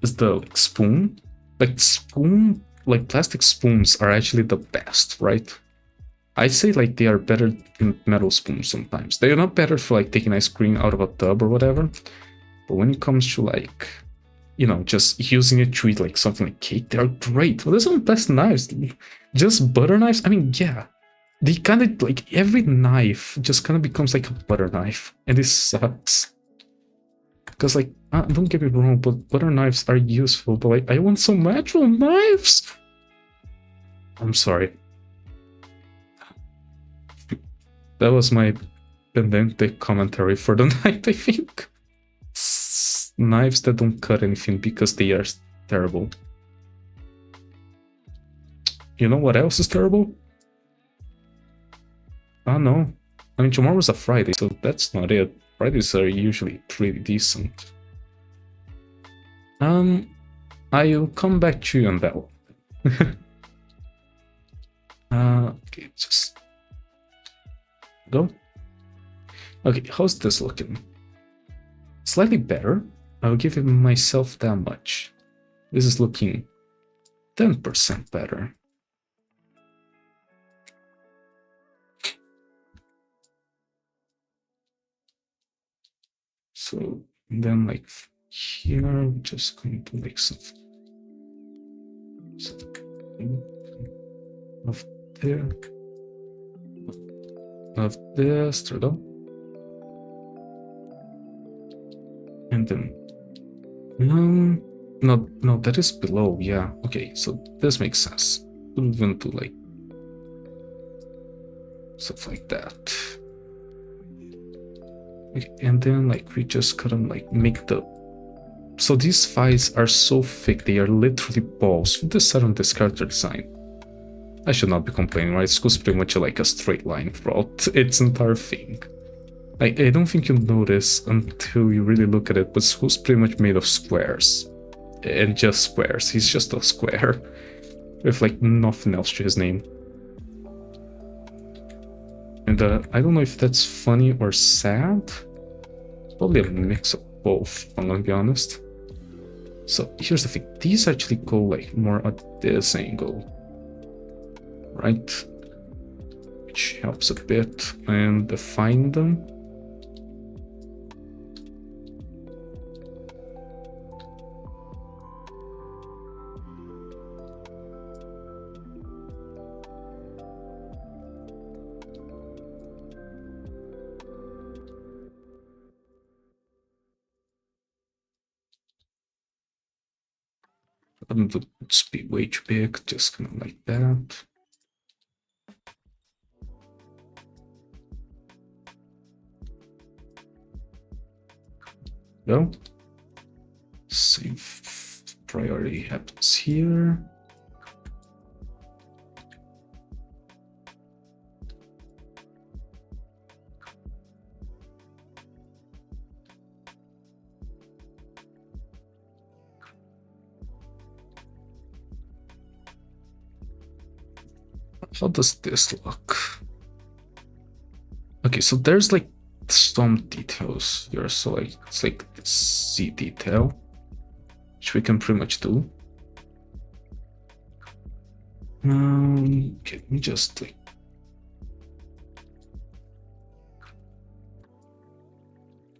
like, spoon. Like plastic spoons are actually the best, right? I'd say like they are better than metal spoons sometimes. They're not better for like taking ice cream out of a tub or whatever. But when it comes to like, you know, just using it to eat like something like cake, they're great. Well, there's some best knives. Just butter knives. I mean, yeah. They kind of like every knife just kind of becomes like a butter knife. And this sucks. Because like, don't get me wrong, but butter knives are useful. But like, I want some actual knives. I'm sorry. That was my pedantic commentary for the night, I think. Knives that don't cut anything because they are terrible. You know what else is terrible? Oh no. I mean, tomorrow's a Friday, so that's not it. Fridays are usually pretty decent. I'll come back to you on that one. Okay, just go. Okay, how's this looking? Slightly better. I'll give it myself that much. This is looking 10% better. So then like here, I'm just going to make something of there, of this, there we go. And then, no, that is below, yeah. Okay, so this makes sense. We're going to like stuff like that. Okay, and then like we just couldn't like make the. So these files are so thick, they are literally balls. Who decided on this character design? I should not be complaining, right? School's pretty much like a straight line throughout its entire thing. I don't think you'll notice until you really look at it, but School's pretty much made of squares. And just squares. He's just a square. With like nothing else to his name. And I don't know if that's funny or sad. Probably a mix of both, if I'm gonna be honest. So here's the thing. These actually go like more at this angle. Right? Which helps a bit and define them. The speed way too big, just kind of like that. Go. Save priority happens here. How does this look? Okay, so there's like some details here. So like it's like the C detail, which we can pretty much do. Okay, let me just like.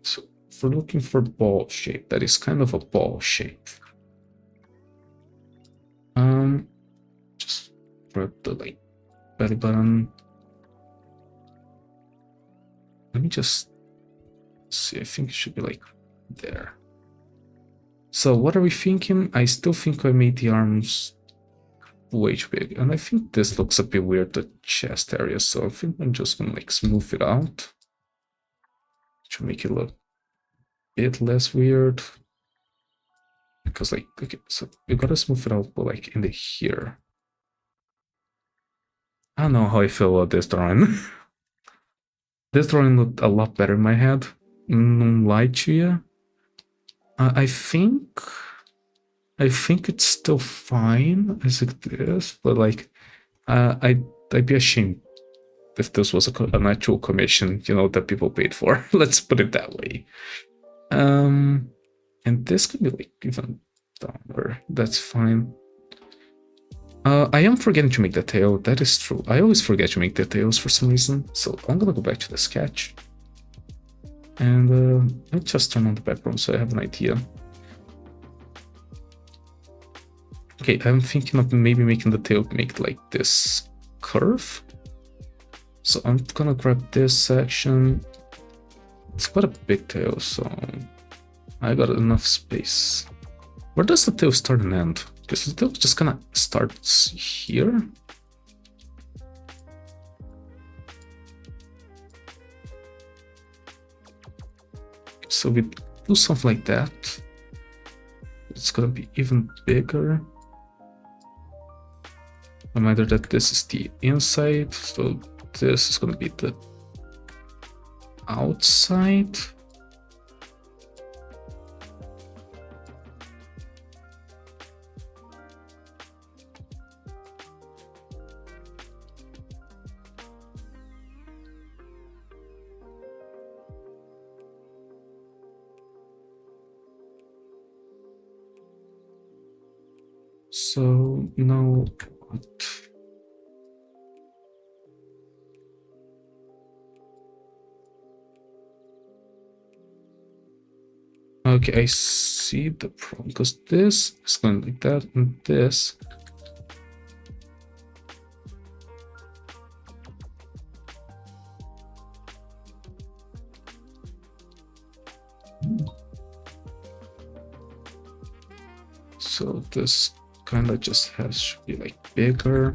So if we're looking for ball shape, that is kind of a ball shape. Just put the like belly button. Let me just see. I think it should be like there. So what are we thinking? I still think I made the arms way too big, and I think this looks a bit weird, the chest area. So I think I'm just gonna like smooth it out to make it look a bit less weird. Because like, okay, so we gotta smooth it out, but like in the here. I don't know how I feel about this drawing. This drawing looked a lot better in my head. No lie to you. I think it's still fine as it is, but like, I'd be ashamed if this was an actual commission, you know, that people paid for. Let's put it that way. And this could be like even downward. That's fine. I am forgetting to make the tail. That is true. I always forget to make the tails for some reason. So I'm gonna go back to the sketch. And I'll just turn on the background so I have an idea. Okay, I'm thinking of maybe making the tail make like this curve. So I'm gonna grab this section. It's quite a big tail, so I got enough space. Where does the tail start and end? Because the tail just kind of starts here. So we do something like that. It's gonna be even bigger. Reminder that this is the inside, so this is gonna be the outside. So now what? Okay, I see the problem because this is going like that and this. So this kind of just has to be like bigger.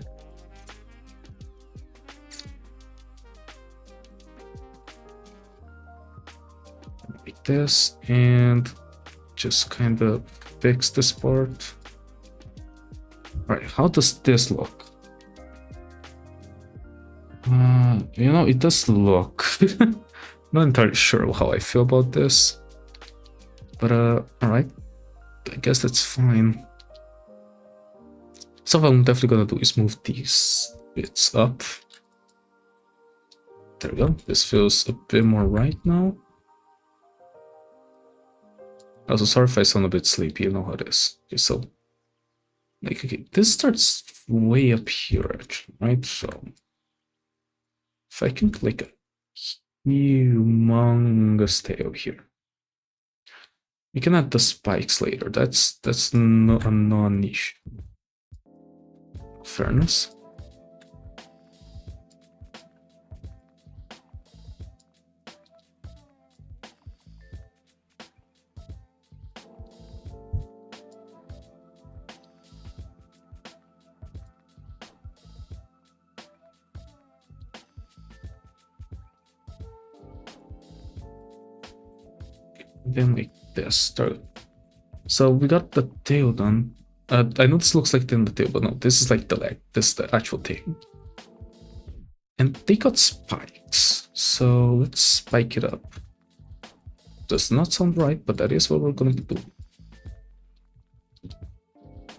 Like this, and just kind of fix this part. All right, how does this look? You know, it does look. Not entirely sure how I feel about this, but all right, I guess that's fine. So what I'm definitely gonna do is move these bits up. There we go. This feels a bit more right now. Also, sorry if I sound a bit sleepy, you know how it is. Okay, so, like, okay, this starts way up here, actually, right? So, if I can click a humongous tail here, we can add the spikes later. That's no, a non-issue. Fairness. Then like this. So we got the tail done. I know this looks like the tail, but no, this is like the leg. This is the actual tail. And they got spikes. So let's spike it up. Does not sound right, but that is what we're gonna do.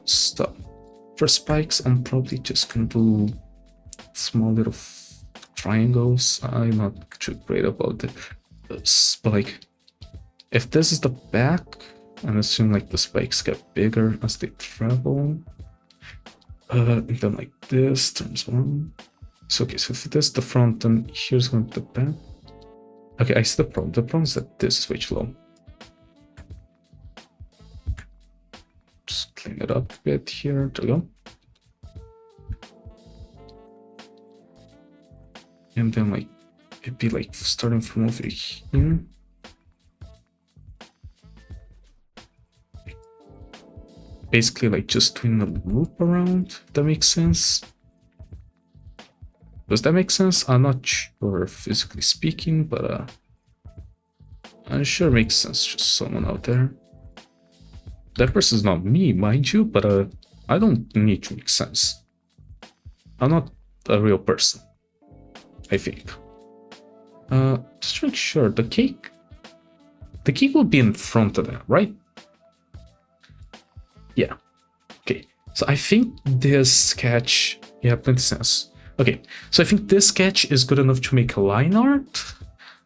So for spikes, I'm probably just gonna do small little triangles. I'm not too great about this, but like, if this is the back, and assume like the spikes get bigger as they travel, and then like this turns on. So okay, so if this is the front, then here's going to be the back. Okay, I see the problem. The problem is that this is way too low. Just clean it up a bit here. There we go. And then like it'd be like starting from over here. Basically like just doing a loop around, if that makes sense. Does that make sense? I'm not sure physically speaking, but I'm sure it makes sense. Just someone out there. That person's not me, mind you, but I don't need to make sense. I'm not a real person, I think. Just to make sure, the cake will be in front of that, right? Yeah. Okay. So I think this sketch, yeah, plenty sense. Okay, so I think this sketch is good enough to make a line art.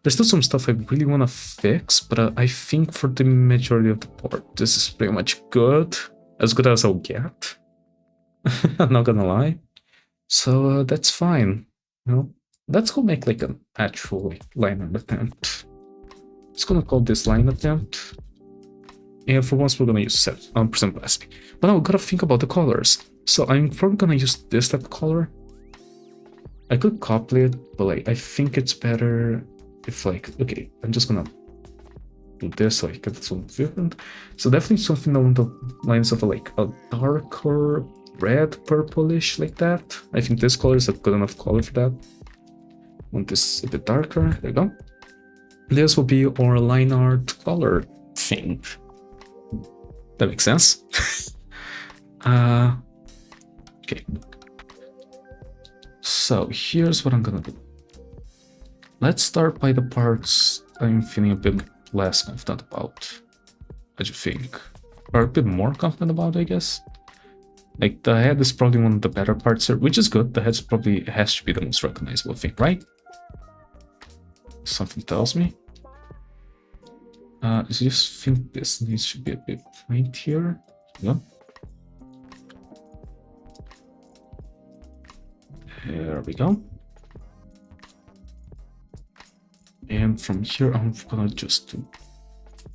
There's still some stuff I really want to fix, but I think for the majority of the part, this is pretty much good. As good as I'll get. I'm not gonna lie. So that's fine. You know, let's go make like an actual line art attempt. Just gonna call this line attempt. And for once, we're gonna use 7% plastic. But now we gotta think about the colors. So I'm probably gonna use this type of color. I could copy it, but like I think it's better if like, okay, I'm just gonna do this so I get something different. So definitely something along the lines of like a darker red, purplish like that. I think this color is a good enough color for that. Want this a bit darker, there you go. This will be our line art color thing. That makes sense. Okay. So here's what I'm gonna do. Let's start by the parts I'm feeling a bit less confident about. What do you think? Or a bit more confident about, I guess. Like the head is probably one of the better parts here, which is good. The head probably has to be the most recognizable thing, right? Something tells me. I just think this needs to be a bit pointier. Yeah. There we go. And from here, I'm gonna just do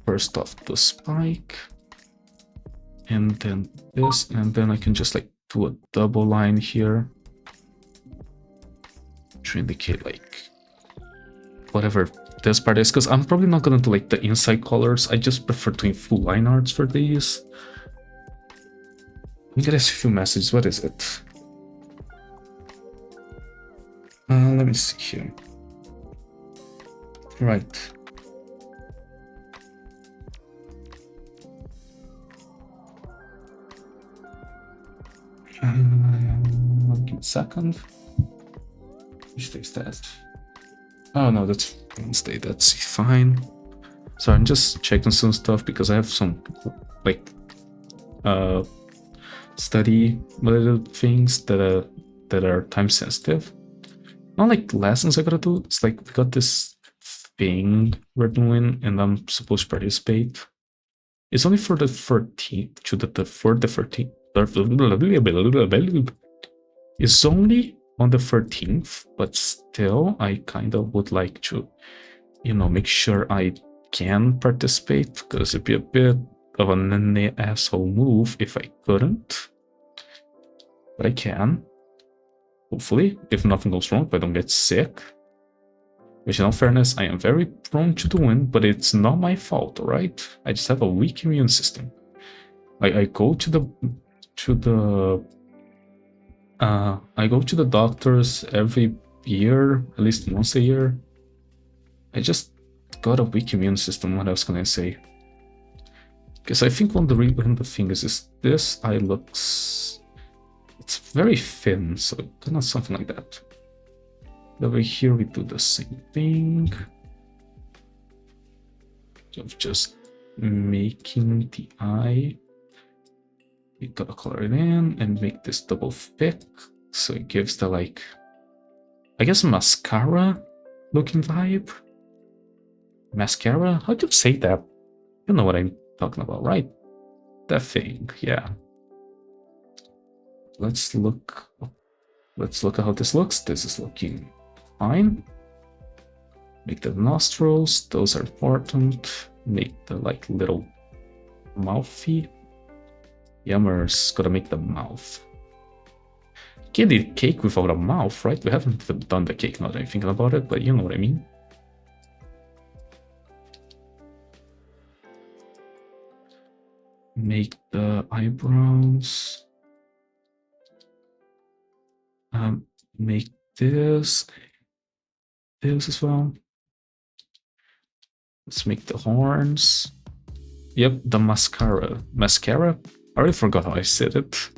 first off the spike, and then this, and then I can just like do a double line here to indicate like whatever this part is, because I'm probably not gonna do like the inside colors. I just prefer doing full line arts for these. I'm gonna see a few messages. What is it? Let me see here. Right. Give me a second. Which day is that? Oh no, that's Wednesday. That's fine. So I'm just checking some stuff because I have some like study related things that are time sensitive. Not like lessons I gotta do. It's like we got this thing we're doing and I'm supposed to participate. It's only for the 13th, for the 13th. It's only on the 13th, but still I kind of would like to, you know, make sure I can participate, because it'd be a bit of an asshole move if I couldn't. But I can. Hopefully, if nothing goes wrong, if I don't get sick. Which in all fairness, I am very prone to doing, but it's not my fault, alright? I just have a weak immune system. I go to the doctors every year, at least once a year. I just got a weak immune system, what else can I say? Because I think one of the things is this eye looks... It's very thin, so kind of something like that. Over here we do the same thing. Of just making the eye. We gotta color it in and make this double thick, so it gives the like I guess mascara looking vibe. Mascara? How do you say that? You know what I'm talking about, right? That thing, yeah. Let's look at how this looks. This is looking fine. Make the nostrils, those are important. Make the like little mouthy. Yummers, gotta make the mouth. Can't eat cake without a mouth, right? We haven't even done the cake now that I'm thinking about it, but you know what I mean. Make the eyebrows. Make this as well. Let's make the horns. Yep, the mascara. Mascara? I already forgot how I said it.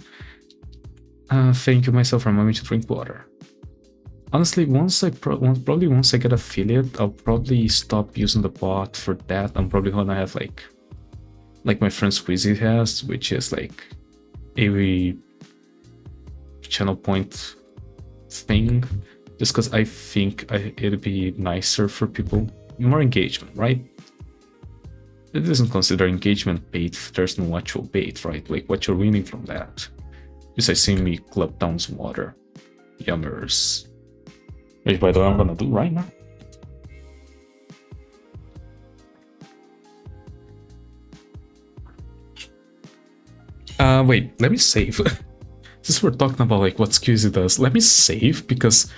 Thank you myself for allowing me to drink water. Honestly, once I get affiliate, I'll probably stop using the bot for that. I'm probably gonna have like my friend Squeezy has, which is like a channel point thing, just because I think it'd be nicer for people, more engagement, right? It doesn't consider engagement bait. There's no actual bait, right? Like what you're winning from that. Besides seeing me club down some water. Yummers. Which, by the way, I'm gonna do right now. Wait, let me save. Since we're talking about like what Squeezy does, let me save because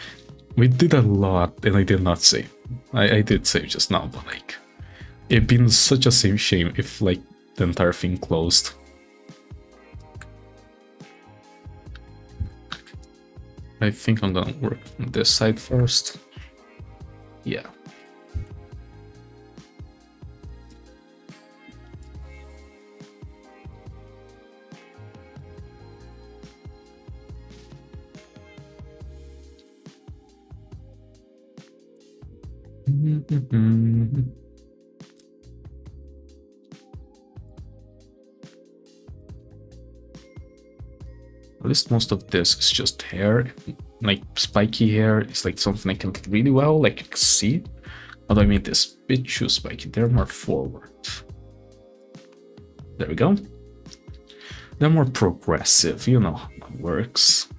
we did a lot and I did not save. I did save just now, but like it'd been such a shame if like the entire thing closed. I think I'm gonna work on this side first. Yeah. At least most of this is just hair. Like spiky hair is like something I can get really well, like you can see. Although I made this bit too spiky, they're more forward. There we go. They're more progressive, you know how it works.